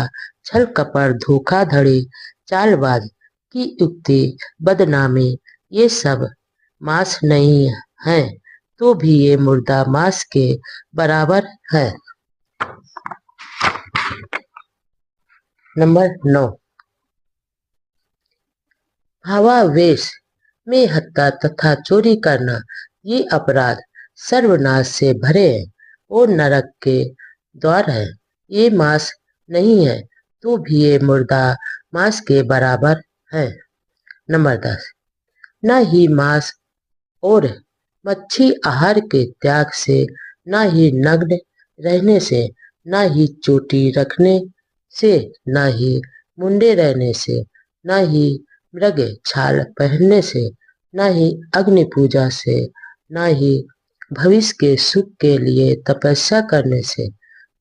छल कपट, धोखाधड़ी, चालबाज की युक्ति, बदनामी, ये सब मांस नहीं है तो भी ये मुर्दा मांस के बराबर है। नंबर 9, भावावेश में हत्या तथा चोरी करना, ये अपराध सर्वनाश से भरे हैं और नरक के द्वार है। ये मांस नहीं है तो भी ये मुर्दा मांस के बराबर है। नंबर 10, न ही मांस और मच्छी आहार के त्याग से, न ही नग्न रहने से, न ही चोटी रखने से, न ही मुंडे रहने से, न ही मृग छाल पहनने से, न ही अग्नि पूजा से, न ही भविष्य के सुख के लिए तपस्या करने से,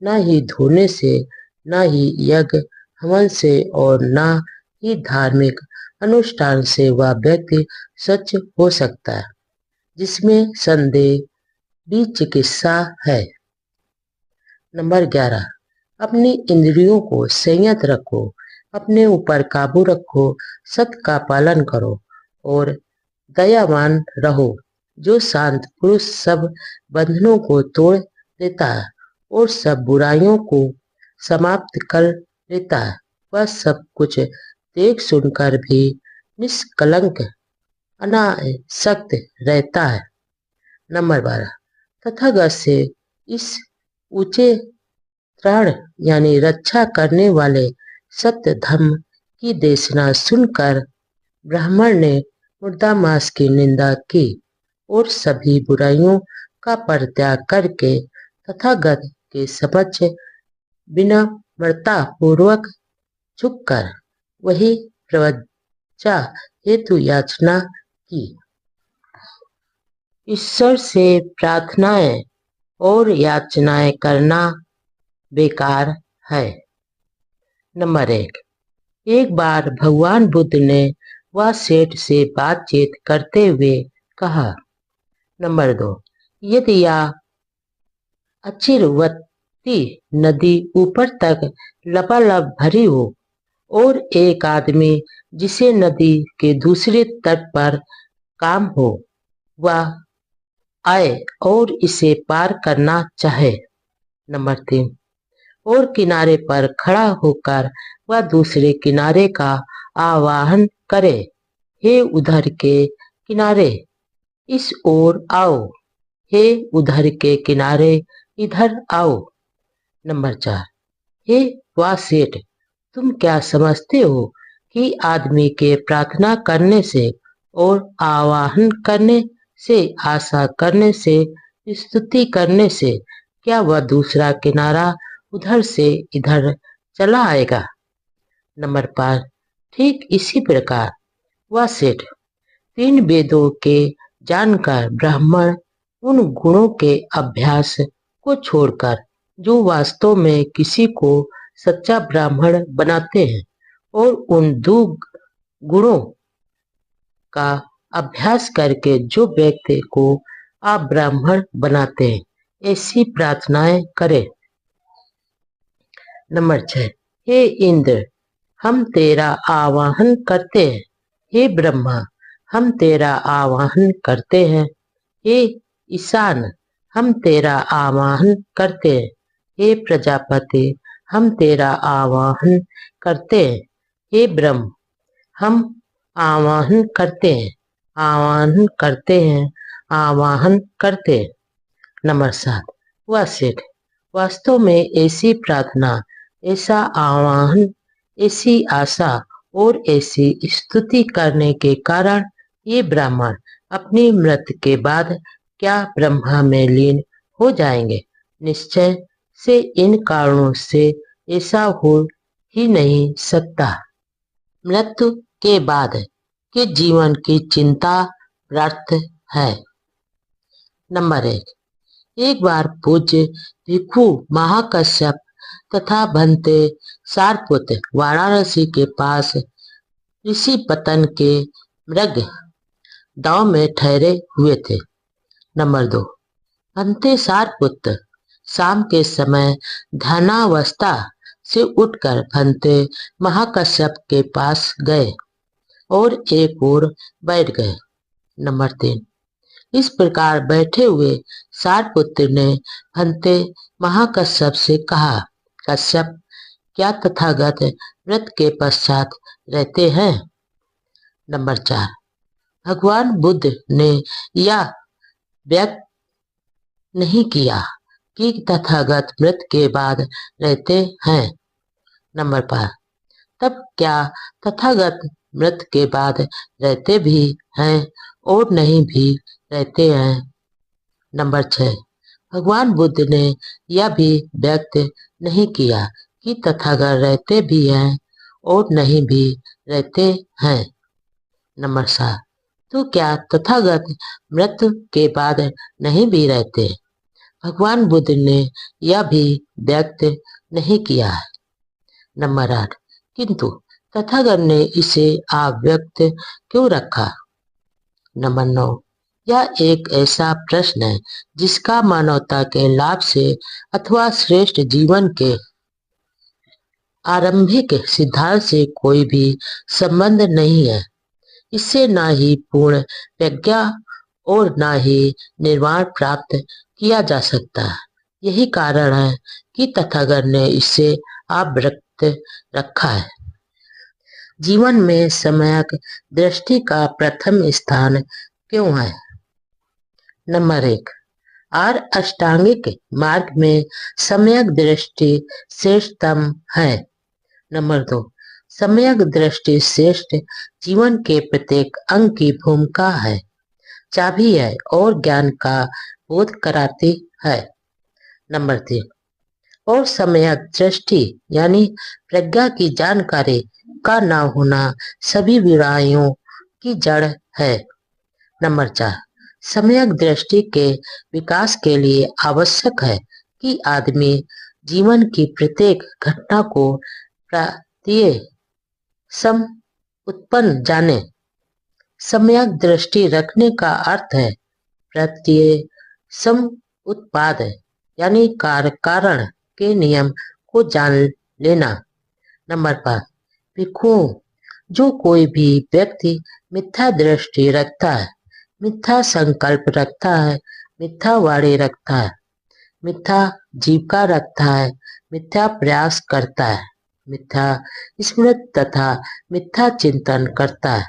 न ही धोने से, न ही यज्ञ हवन से और न ही धार्मिक अनुष्ठान से वह व्यक्ति स्वच्छ हो सकता है, जिसमें संदेह भी चिकित्सा है। नंबर 11, अपनी इंद्रियों को संयत रखो, अपने ऊपर काबू रखो, सत्य का पालन करो और दयावान रहो। जो शांत पुरुष सब बंधनों को तोड़ देता है और सब बुराइयों को समाप्त कर लेता है, वह सब कुछ देख सुनकर भी निष्कलंक अनासक्त रहता है। नंबर 12, तथागत से इस ऊंचे त्राण यानी रक्षा करने वाले सत्य धर्म की देशना सुनकर ब्राह्मण ने मुर्दा मांस की निंदा की और सभी बुराइयों का परित्याग करके तथागत के समक्ष विनम्रता पूर्वक झुककर वही प्रवज्जा हेतु याचना की। ईश्वर से प्रार्थनाएं और याचनाएं करना बेकार है। नंबर 1, एक बार भगवान बुद्ध ने वह सेठ से बातचीत करते हुए कहा। नंबर 2, यदि यह अचिरवती नदी ऊपर तक लबालब भरी हो और एक आदमी जिसे नदी के दूसरे तट पर काम हो वह आए और इसे पार करना चाहे। नंबर 3, और किनारे पर खड़ा होकर वह दूसरे किनारे का आह्वान करे, हे उधर के किनारे इस ओर आओ, हे उधर के किनारे इधर आओ। नंबर 4, हे वाह सेठ, तुम क्या समझते हो कि आदमी के प्रार्थना करने से और आह्वान करने से, आशा करने से, स्तुति करने से क्या वह दूसरा किनारा उधर से इधर चला आएगा? नंबर 5, ठीक इसी प्रकार वह सेठ 3 वेदों के जानकर ब्राह्मण उन गुणों के अभ्यास को छोड़कर जो वास्तव में किसी को सच्चा ब्राह्मण बनाते हैं और उन 2 गुणों का अभ्यास करके जो व्यक्ति को अब्राह्मण बनाते हैं, ऐसी प्रार्थनाएं करे। नंबर 6, हे इंद्र, हम तेरा आवाहन करते हैं, हे ब्रह्मा, हम तेरा आवाहन करते हैं, हे ईशान, हम तेरा आवाहन करते हैं, हे प्रजापति, हम तेरा आवाहन करते हैं, हे ब्रह्म, हम आवाहन करते हैं, आवाहन करते हैं, आवाहन करते हैं। नंबर 7, वह सेठ वास्तव में ऐसी प्रार्थना, ऐसा आवाहन, ऐसी आशा और ऐसी स्तुति करने के कारण ये ब्राह्मण अपनी मृत्यु के बाद क्या ब्रह्मा में लीन हो जाएंगे। निश्चय से इन कारणों से ऐसा हो ही नहीं सकता। मृत्यु के बाद के जीवन की चिंता व्यर्थ है। नंबर 1, एक बार पूज्य भिक्षु महाकश्यप तथा भंते सारपुत्र वाराणसी के पास ऋषि पतन के मृग दाव में ठहरे हुए थे। नंबर 2, भंते सारपुत्र शाम के समय ध्यानावस्था से उठकर भंते महाकश्यप के पास गए और एक ओर बैठ गए। नंबर 3। इस प्रकार बैठे हुए सारपुत्र ने भंते महाकश्यप से कहा, कश्यप, क्या तथागत व्रत के पश्चात रहते हैं? नंबर 4। भगवान बुद्ध ने यह व्यक्त नहीं किया कि तथागत व्रत के बाद रहते हैं। नंबर 5। तब क्या तथागत व्रत के बाद रहते भी हैं और नहीं भी रहते हैं? नंबर 6। भगवान बुद्ध ने यह भी व्यक्त नहीं किया कि तथागत रहते भी हैं और नहीं भी रहते हैं। नंबर 7। तो क्या तथागत व्रत के बाद नहीं भी रहते? भगवान बुद्ध ने यह भी व्यक्त नहीं किया है। नंबर 8। किंतु तथागत ने इसे अव्यक्त क्यों रखा? नंबर 9। यह एक ऐसा प्रश्न है जिसका मानवता के लाभ से अथवा श्रेष्ठ जीवन के आरंभिक सिद्धांत से कोई भी संबंध नहीं है। इससे न ही पूर्ण प्रज्ञा और न ही निर्वाण प्राप्त किया जा सकता। यही कारण है कि तथागत ने इसे अव्यक्त रखा है। जीवन में सम्यक दृष्टि का प्रथम स्थान क्यों है? नंबर 1। अष्टांगिक मार्ग में सम्यक दृष्टि श्रेष्ठतम है। नंबर 2। सम्यक दृष्टि श्रेष्ठ जीवन के प्रत्येक अंग की भूमिका है, चाबी है और ज्ञान का बोध कराती है। नंबर 3। और सम्यक दृष्टि यानी प्रज्ञा की जानकारी का न होना सभी बुराइयों की जड़ है। नंबर 4। सम्यक दृष्टि के विकास के लिए आवश्यक है कि आदमी जीवन की प्रत्येक घटना को सम उत्पन्न जाने। सम्यक दृष्टि रखने का अर्थ है प्रत्यय सम उत्पाद यानी कारण के नियम को जान लेना। नंबर 5। भिक्षुओं, जो कोई भी व्यक्ति मिथ्या दृष्टि रखता है, मिथ्या संकल्प रखता है, मिथ्या वाणी रखता है, मिथ्या जीविका रखता है, मिथ्या प्रयास करता है, मिथ्या स्मृति तथा मिथ्या चिंतन करता है,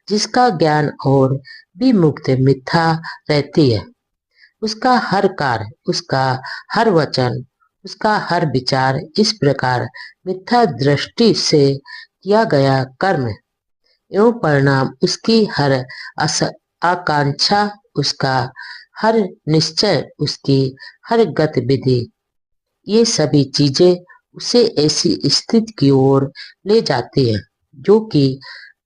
जिसका ज्ञान और विमुक्ति मिथ्या रहती है, उसका हर कार्य, उसका हर वचन, उसका हर विचार इस प्रकार मिथ्या दृष्टि से किया गया कर्म एवं परिणाम, उसकी हर आकांक्षा, उसका हर निश्चय, उसकी हर गतिविधि, ये सभी चीजें उसे ऐसी स्थिति की ओर ले जाती है जो कि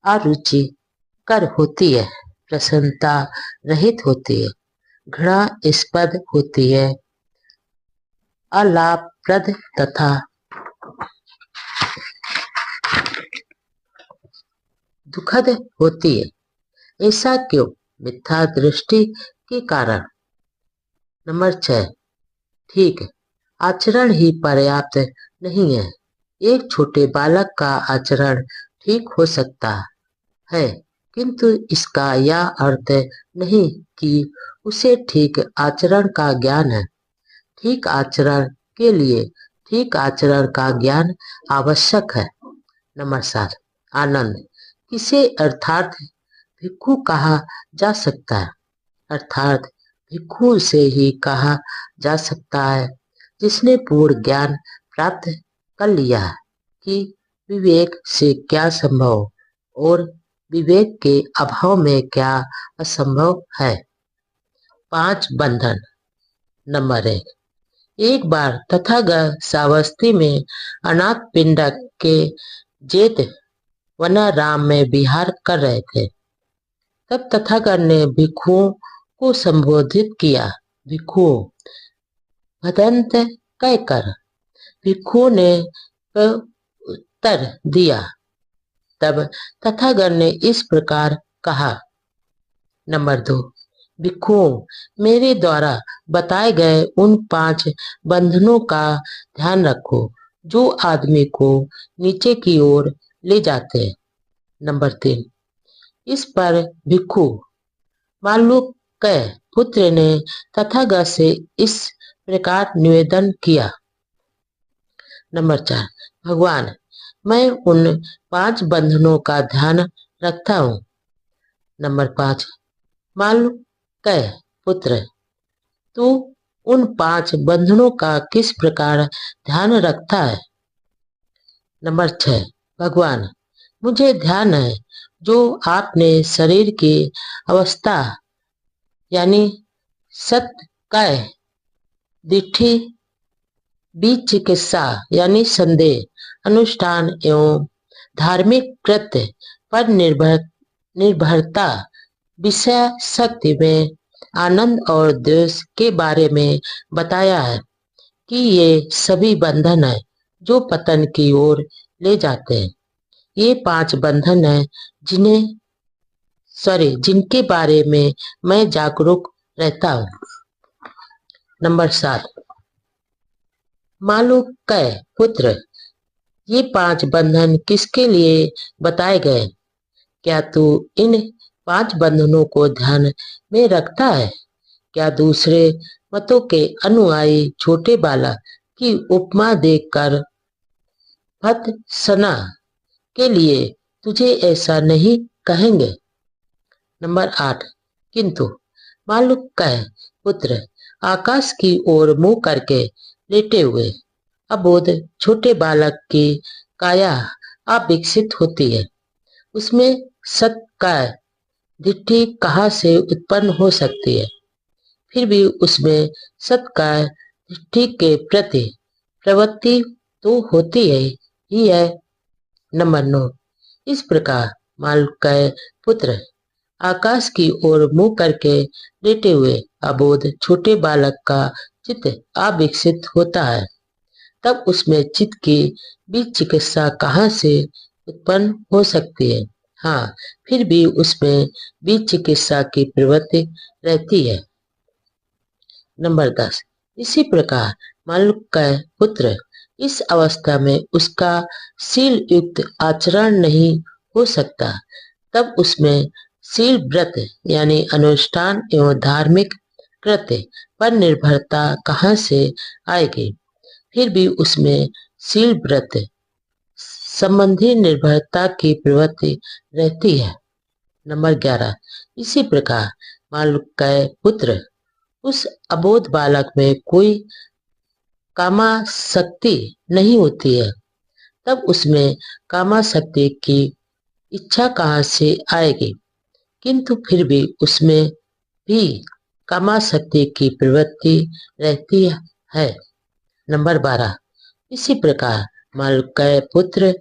अरुचिकर होती है, प्रसन्नता रहित होती है, घृणास्पद होती है, अलाभप्रद तथा दुखद होती है। ऐसा क्यों? मिथ्या दृष्टि के कारण। नंबर 6। ठीक, आचरण ही पर्याप्त नहीं है। एक छोटे बालक का आचरण ठीक हो सकता है, किंतु इसका यह अर्थ नहीं कि उसे ठीक आचरण का ज्ञान है। ठीक आचरण के लिए ठीक आचरण का ज्ञान आवश्यक है। नंबर 7। आनंद किसे अर्थात भिक्षु कहा जा सकता है? अर्थात भिक्षु से ही कहा जा सकता है जिसने पूर्ण ज्ञान प्राप्त कर लिया है कि विवेक से क्या संभव और विवेक के अभाव में क्या असंभव है। 5 बंधन। नंबर 1। एक बार तथागत सावस्ती में अनाथ पिंडक के जेठ वनाराम में विहार कर रहे थे। तब तथागत ने भिक्षुओं को संबोधित किया, भिक्षुओं, भदंत कहकर। भिक्षुओं ने उत्तर दिया। तब तथागत ने इस प्रकार कहा। नंबर 2। भिक्षुओं, मेरे द्वारा बताए गए उन 5 बंधनों का ध्यान रखो जो आदमी को नीचे की ओर ले जाते हैं। नंबर 3। इस पर भिक्षु मालूक्य पुत्र ने तथागत से इस प्रकार निवेदन किया। नंबर 4। भगवान, मैं उन 5 बंधनों का ध्यान रखता हूँ। नंबर 5। मालूक्य पुत्र, तू उन 5 बंधनों का किस प्रकार ध्यान रखता है? नंबर 6। भगवान, मुझे ध्यान है जो आपने शरीर की अवस्था यानी सत्कय, दिठि, बीच चिकित्सा यानी संदेह, अनुष्ठान एवं धार्मिक कृत्य पर निर्भरता, विषय शक्ति में आनंद और द्वेष के बारे में बताया है कि ये सभी बंधन है जो पतन की ओर ले जाते हैं। ये 5 बंधन है जिनके बारे में मैं जागरूक रहता हूँ। नंबर 7। मालूक्य पुत्र, ये 5 बंधन किसके लिए बताए गए? क्या तू इन 5 बंधनों को ध्यान में रखता है? क्या दूसरे मतों के अनुयायी छोटे बालक की उपमा देकर भत्सना के लिए तुझे ऐसा नहीं कहेंगे? नंबर 8। किंतु मालूक्य पुत्र, आकाश की ओर मुंह करके लेटे हुए अबोध छोटे बालक की काया अविकसित होती है। उसमें सत्काय दिट्ठी कहाँ से उत्पन्न हो सकती है? फिर भी उसमें सत्काय दिट्ठी के प्रति प्रवृत्ति तो होती है ही है। नंबर 9। इस प्रकार मालूक्य पुत्र, आकाश की ओर मुंह करके लेटे हुए अबोध छोटे बालक का चित्त अविकसित होता है, तब उसमें चित्त की बीज चिकित्सा कहाँ से उत्पन्न हो सकती है? हाँ, फिर भी उसमें बीज चिकित्सा की प्रवृत्ति रहती है। नंबर 10। इसी प्रकार मालूक्य पुत्र, इस अवस्था में उसका शील युक्त आचरण नहीं हो सकता, तब उसमें शील व्रत यानी अनुष्ठान एवं धार्मिक कृत्य पर निर्भरता कहाँ से आएगी? फिर भी उसमें शील व्रत संबंधी निर्भरता की प्रवृत्ति रहती है। नंबर 11। इसी प्रकार मालूक्य पुत्र, उस अबोध बालक में कोई कामासक्ति नहीं होती है, तब उसमें कामासक्ति की इच्छा कहाँ से आएगी? किंतु फिर भी उसमें भी कामासक्ति की प्रवृत्ति रहती है। नंबर 12। इसी प्रकार मालूक्य पुत्र,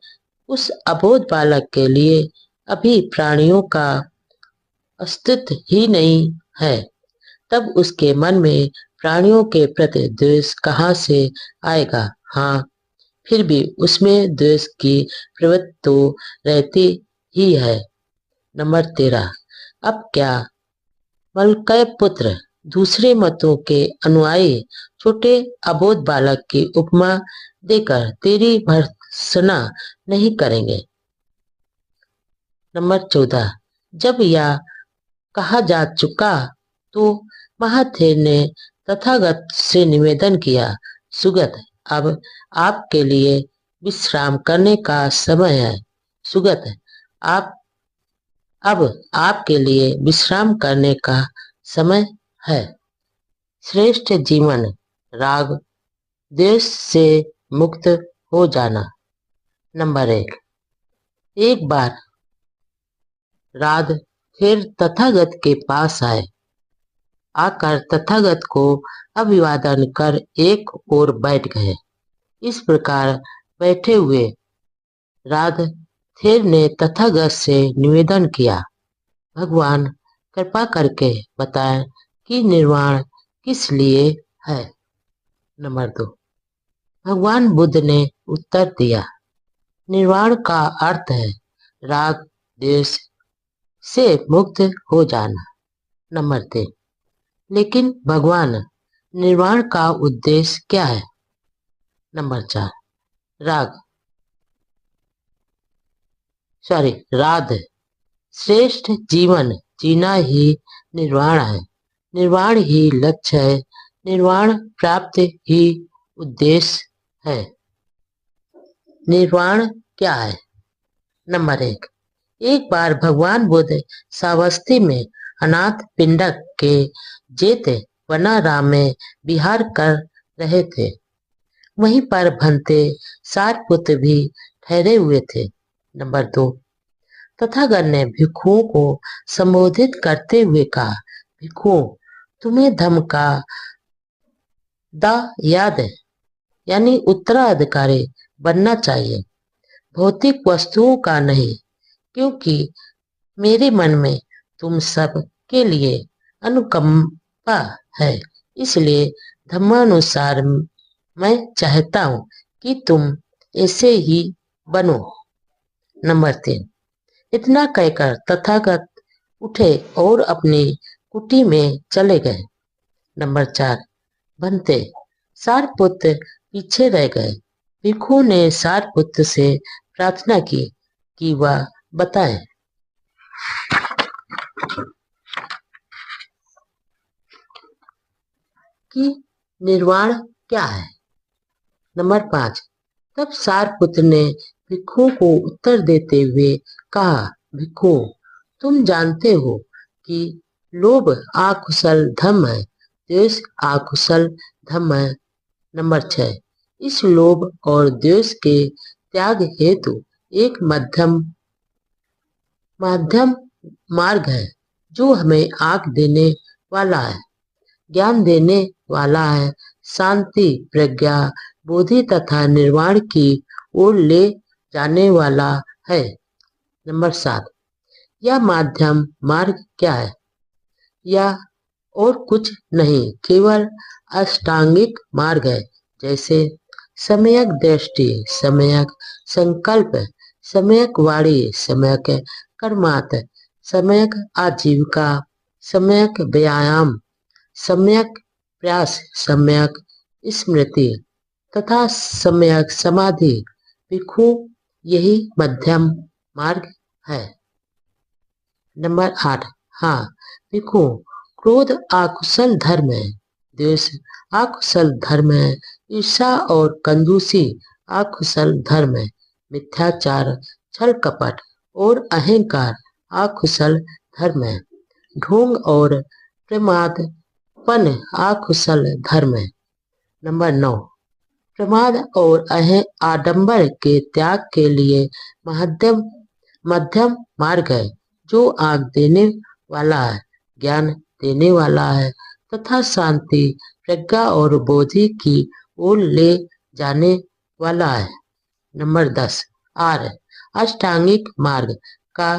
उस अबोध बालक के लिए अभी प्राणियों का अस्तित्व ही नहीं है, तब उसके मन में प्राणियों के प्रति द्वेष कहाँ से आएगा? हाँ, फिर भी उसमें द्वेष की प्रवृत्ति तो रहती ही है। नंबर 13। अब क्या मालूक्य पुत्र दूसरे मतों के अनुयायी छोटे अबोध बालक की उपमा देकर तेरी भर्त्सना नहीं करेंगे? नंबर 14। जब यह कहा जा चुका तो महाथेर ने तथागत से निवेदन किया, सुगत, अब आपके लिए विश्राम करने का समय है। सुगत, आप अब आपके लिए विश्राम करने का समय है। श्रेष्ठ जीवन, राग द्वेष से मुक्त हो जाना। नंबर 1। एक बार राध फिर तथागत के पास आकर तथागत को अभिवादन कर एक ओर बैठ गए। इस प्रकार बैठे हुए राधेर ने तथागत से निवेदन किया, भगवान, कृपा करके बताएं कि निर्वाण किस लिए है? नंबर 2। भगवान बुद्ध ने उत्तर दिया, निर्वाण का अर्थ है राग द्वेष से मुक्त हो जाना। नंबर 3। लेकिन भगवान निर्वाण का उद्देश्य क्या है? नंबर 4 राग राध श्रेष्ठ जीवन जीना ही निर्वाण है। निर्वाण ही लक्ष्य है। निर्वाण प्राप्त ही उद्देश्य है। निर्वाण क्या है? नंबर 1 एक बार भगवान बुद्ध सावस्ती में अनाथ पिंडक के जेत वनाराम में विहार कर रहे थे। वहीं पर भंते सारपुत्र भी ठहरे हुए थे। नंबर 2 तथागत ने भिक्षुओं को संबोधित करते हुए कहा, भिक्षुओं, तुम्हें धम्म का दायाद यानी उत्तराधिकारी बनना चाहिए, भौतिक वस्तुओं का नहीं, क्योंकि मेरे मन में तुम सब के लिए अनुकंपा है। इसलिए धर्मानुसार मैं चाहता हूं कि तुम ऐसे ही बनो। नंबर 3 इतना कहकर तथागत उठे और अपनी कुटी में चले गए। नंबर 4 बनते सारपुत्र पीछे रह गए। भिक्षु ने सारपुत्र से प्रार्थना की कि वह बताए कि निर्वाण क्या है। नंबर 5 तब सारपुत्र ने भिक्षु को उत्तर देते हुए कहा, भिक्षु, तुम जानते हो कि लोभ आकुशल धम्म है, द्वेष आकुशल धम्म है। नंबर 6 इस लोभ और द्वेष के त्याग हेतु एक मध्यम मार्ग है जो हमें आंख देने वाला है, ज्ञान देने वाला है, शांति, प्रज्ञा, बोधि तथा निर्वाण की ओर ले जाने वाला है। नंबर 7 यह मध्यम मार्ग क्या है? यह और कुछ नहीं, केवल अष्टांगिक मार्ग है, जैसे सम्यक दृष्टि, सम्यक संकल्प, सम्यक वाणी, सम्यक कर्मात, सम्यक आजीविका, सम्यक व्यायाम, सम्यक प्रयास, सम्यक स्मृति तथा सम्यक समाधि। भिक्षु यही मध्यम मार्ग है। नंबर 8 हाँ भिक्षु, क्रोध आकुशल धर्म है, द्वेष आकुशल धर्म है, ईर्षा और कंजूसी आकुशल धर्म है, मिथ्याचार, छल कपट और अहंकार आकुशल धर्म है, ढोंग और प्रमादपन आकुशल धर्म है। नंबर 9 प्रमाद और आडंबर के त्याग के लिए मध्यम मार्ग है जो आग देने वाला है, ज्ञान देने वाला है तथा शांति, प्रज्ञा और बोधि की ओर ले जाने वाला है। नंबर 10 आर अष्टांगिक मार्ग का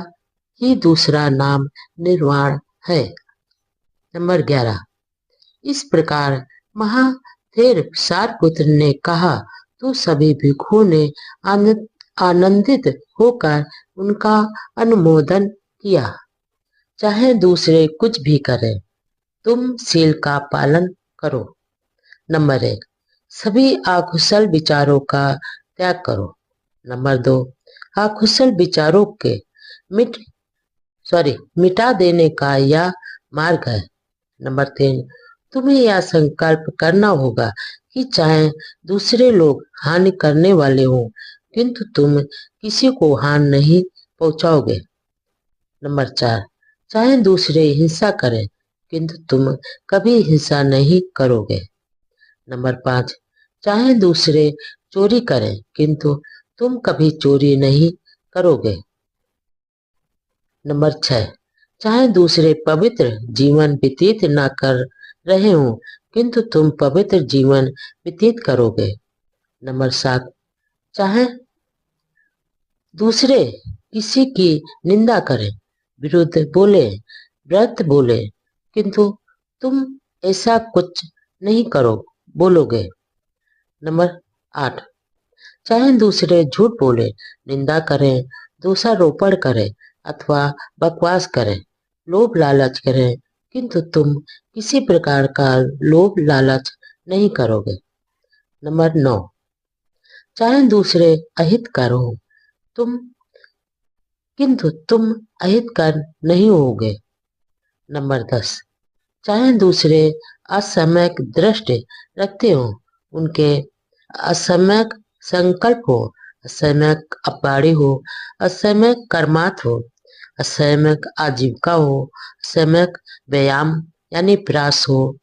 ही दूसरा नाम निर्वाण है। नंबर 11 इस प्रकार महाथेर सारपुत्र ने कहा तो सभी भिक्षुओं ने आनंदित होकर उनका अनुमोदन किया। चाहे दूसरे कुछ भी करें, तुम शील का पालन करो। नंबर 1 सभी आकुशल विचारों का त्याग करो। नंबर 2 आकुशल विचारों के मिटा देने का यह मार्ग है। नंबर 3 तुम्हें यह संकल्प करना होगा कि चाहे दूसरे लोग हानि करने वाले हों, किंतु तुम किसी को हानि नहीं पहुंचाओगे। नंबर 4 चाहे दूसरे हिंसा करें, किंतु तुम कभी हिंसा नहीं करोगे। नंबर 5 चाहे दूसरे चोरी करें, किंतु तुम कभी चोरी नहीं करोगे। नंबर 6 चाहे दूसरे पवित्र जीवन व्यतीत न कर रहे हों, किंतु तुम पवित्र जीवन व्यतीत करोगे। नंबर 7 चाहे दूसरे किसी की निंदा करें, विरुद्ध बोले, व्रत बोले, किंतु तुम ऐसा कुछ नहीं बोलोगे। नंबर 8 चाहे दूसरे झूठ बोले, निंदा करें, दोषारोपण करें अथवा बकवास करें, लोभ लालच करें, किंतु तुम किसी प्रकार का लोभ लालच नहीं करोगे। नंबर 9, चाहे दूसरे अहितकर हो तुम किंतु तुम अहितकर नहीं होगे। नंबर 10, चाहे दूसरे असम्यक दृष्टि रखते हो, उनके असम्यक संकल्प हो, असम्यक अपवाड़ी हो, असम्यक कर्मात हो, असम्यक आजीविका हो, असम्यक व्यायाम यानी प्रयास हो,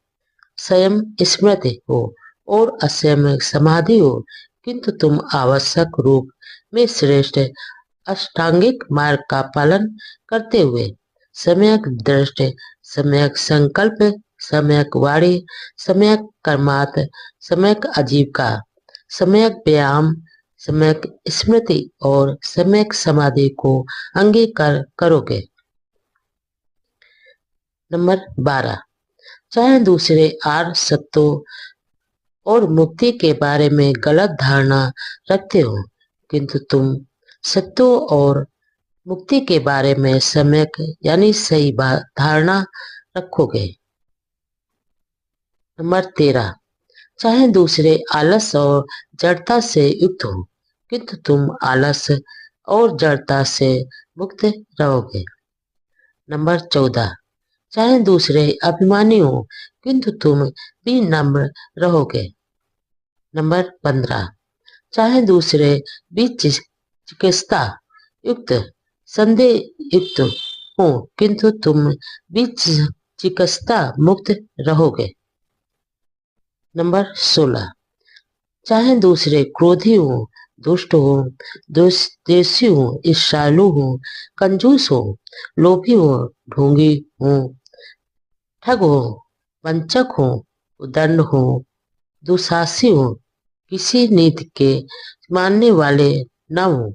स्वयं स्मृति हो और असम्यक समाधि हो, किंतु तुम आवश्यक रूप में श्रेष्ठ अष्टांगिक मार्ग का पालन करते हुए सम्यक दृष्टि, सम्यक संकल्प, सम्यक वाणी, सम्यक कर्मात, सम्यक आजीविका, सम्यक व्यायाम, सम्यक स्मृति और सम्यक समाधि को अंगीकार करोगे। नंबर 12, चाहे दूसरे आर्य सत्यों और मुक्ति के बारे में गलत धारणा रखते हो, किंतु तुम सत्यों और मुक्ति के बारे में सम्यक यानी सही धारणा रखोगे। नंबर 13, चाहे दूसरे आलस और जड़ता से युक्त हो, किंतु तुम आलस और जड़ता से मुक्त रहोगे। नंबर 14, चाहे दूसरे अभिमानी हो, किंतु तुम भी नम्र रहोगे। नंबर 15, चाहे दूसरे भी चिकित्सा युक्त संदेह युक्त हो, किंतु तुम भी चिकित्सा मुक्त रहोगे। नंबर 16, चाहे दूसरे क्रोधी हो, दुष्ट हो, देशी हो, ईर्ष्यालु हो, कंजूस हो, लोभी हो, ढोंगी हो, ठग हो, वंचक हो, उदंड हो, दुशासी हो, किसी नीति के मानने वाले न हो,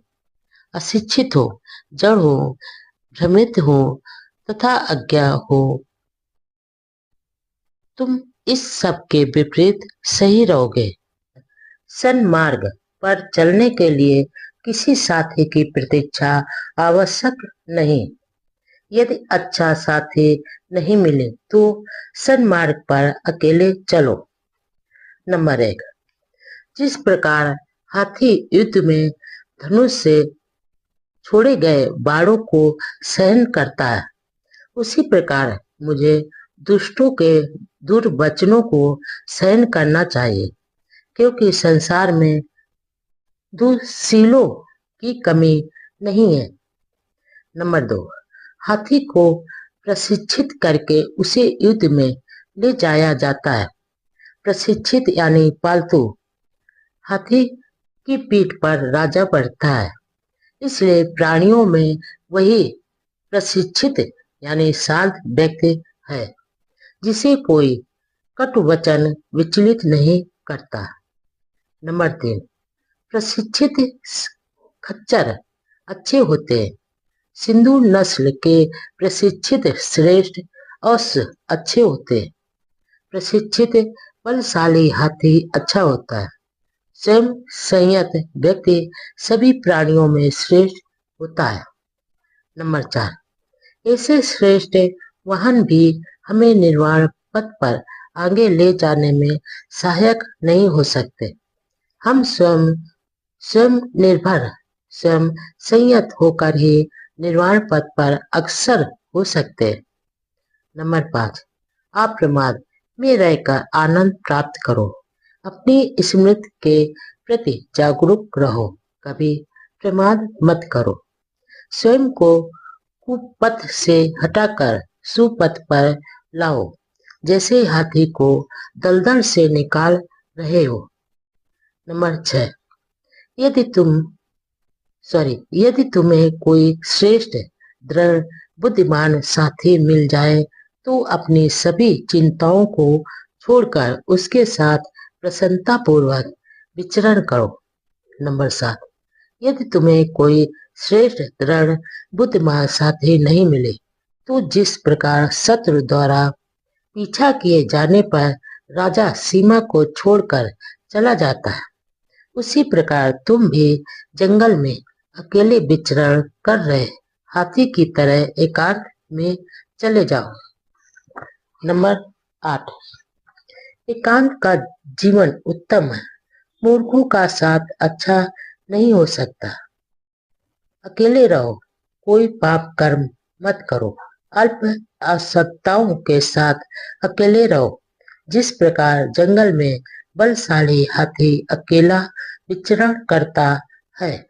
अशिक्षित हो, जड़ हो, भ्रमित हो तथा अज्ञा हो, तुम इस सब के विपरीत सही रहोगे। सन्मार्ग पर चलने के लिए किसी साथी की प्रतीक्षा आवश्यक नहीं। यदि अच्छा साथी नहीं मिले तो सन्मार्ग पर अकेले चलो। नंबर 1, जिस प्रकार हाथी युद्ध में धनुष से छोड़े गए बाणों को सहन करता है, उसी प्रकार मुझे दुष्टों के दुर्वचनों को सहन करना चाहिए, क्योंकि संसार में दुशीलों की कमी नहीं है। नंबर 2, हाथी को प्रशिक्षित करके उसे युद्ध में ले जाया जाता है। प्रशिक्षित यानी पालतू हाथी की पीठ पर राजा बैठता है, इसलिए प्राणियों में वही प्रशिक्षित यानी शांत व्यक्ति है, जिसे कोई कटु वचन विचलित नहीं करता। नंबर 3, प्रशिक्षित खच्चर अच्छे होते हैं। सिंधु नस्ल के प्रशिक्षित श्रेष्ठ अश्व अच्छे होते हैं। प्रशिक्षित बलशाली हाथी अच्छा होता है। स्वयं संयत व्यक्ति सभी प्राणियों में श्रेष्ठ होता है। नंबर 4, ऐसे श्रेष्ठ वाहन भी हमें निर्वाण पथ पर आगे ले जाने में सहायक नहीं हो सकते। हम स्वयं निर्भर, स्वयं संयत होकर ही निर्वाण पथ पर अग्रसर हो सकते। नंबर 5, आप प्रमाद में रहकर आनंद प्राप्त करो। अपनी स्मृति के प्रति जागरूक रहो, कभी प्रमाद मत करो। स्वयं को कुपथ से हटाकर सुपथ पर लाओ, जैसे हाथी को दलदल से निकाल रहे हो। नंबर 6, यदि तुम्हें कोई श्रेष्ठ दृढ़ बुद्धिमान साथी मिल जाए तो अपनी सभी चिंताओं को छोड़कर उसके साथ प्रसन्नता पूर्वक विचरण करो। नंबर 7, यदि तुम्हें कोई श्रेष्ठ दृढ़ बुद्धिमान साथी नहीं मिले तो जिस प्रकार शत्रु द्वारा पीछा किए जाने पर राजा सीमा को छोड़कर चला जाता है, उसी प्रकार तुम भी जंगल में अकेले विचरण कर रहे हाथी की तरह एकांत में चले जाओ। नंबर 8, एकांत का जीवन उत्तम है। मूर्खों का साथ अच्छा नहीं हो सकता। अकेले रहो, कोई पाप कर्म मत करो। अल्प आवश्यकताओं के साथ अकेले रहो। जिस प्रकार जंगल में बलशाली हाथी अकेला विचरण करता है,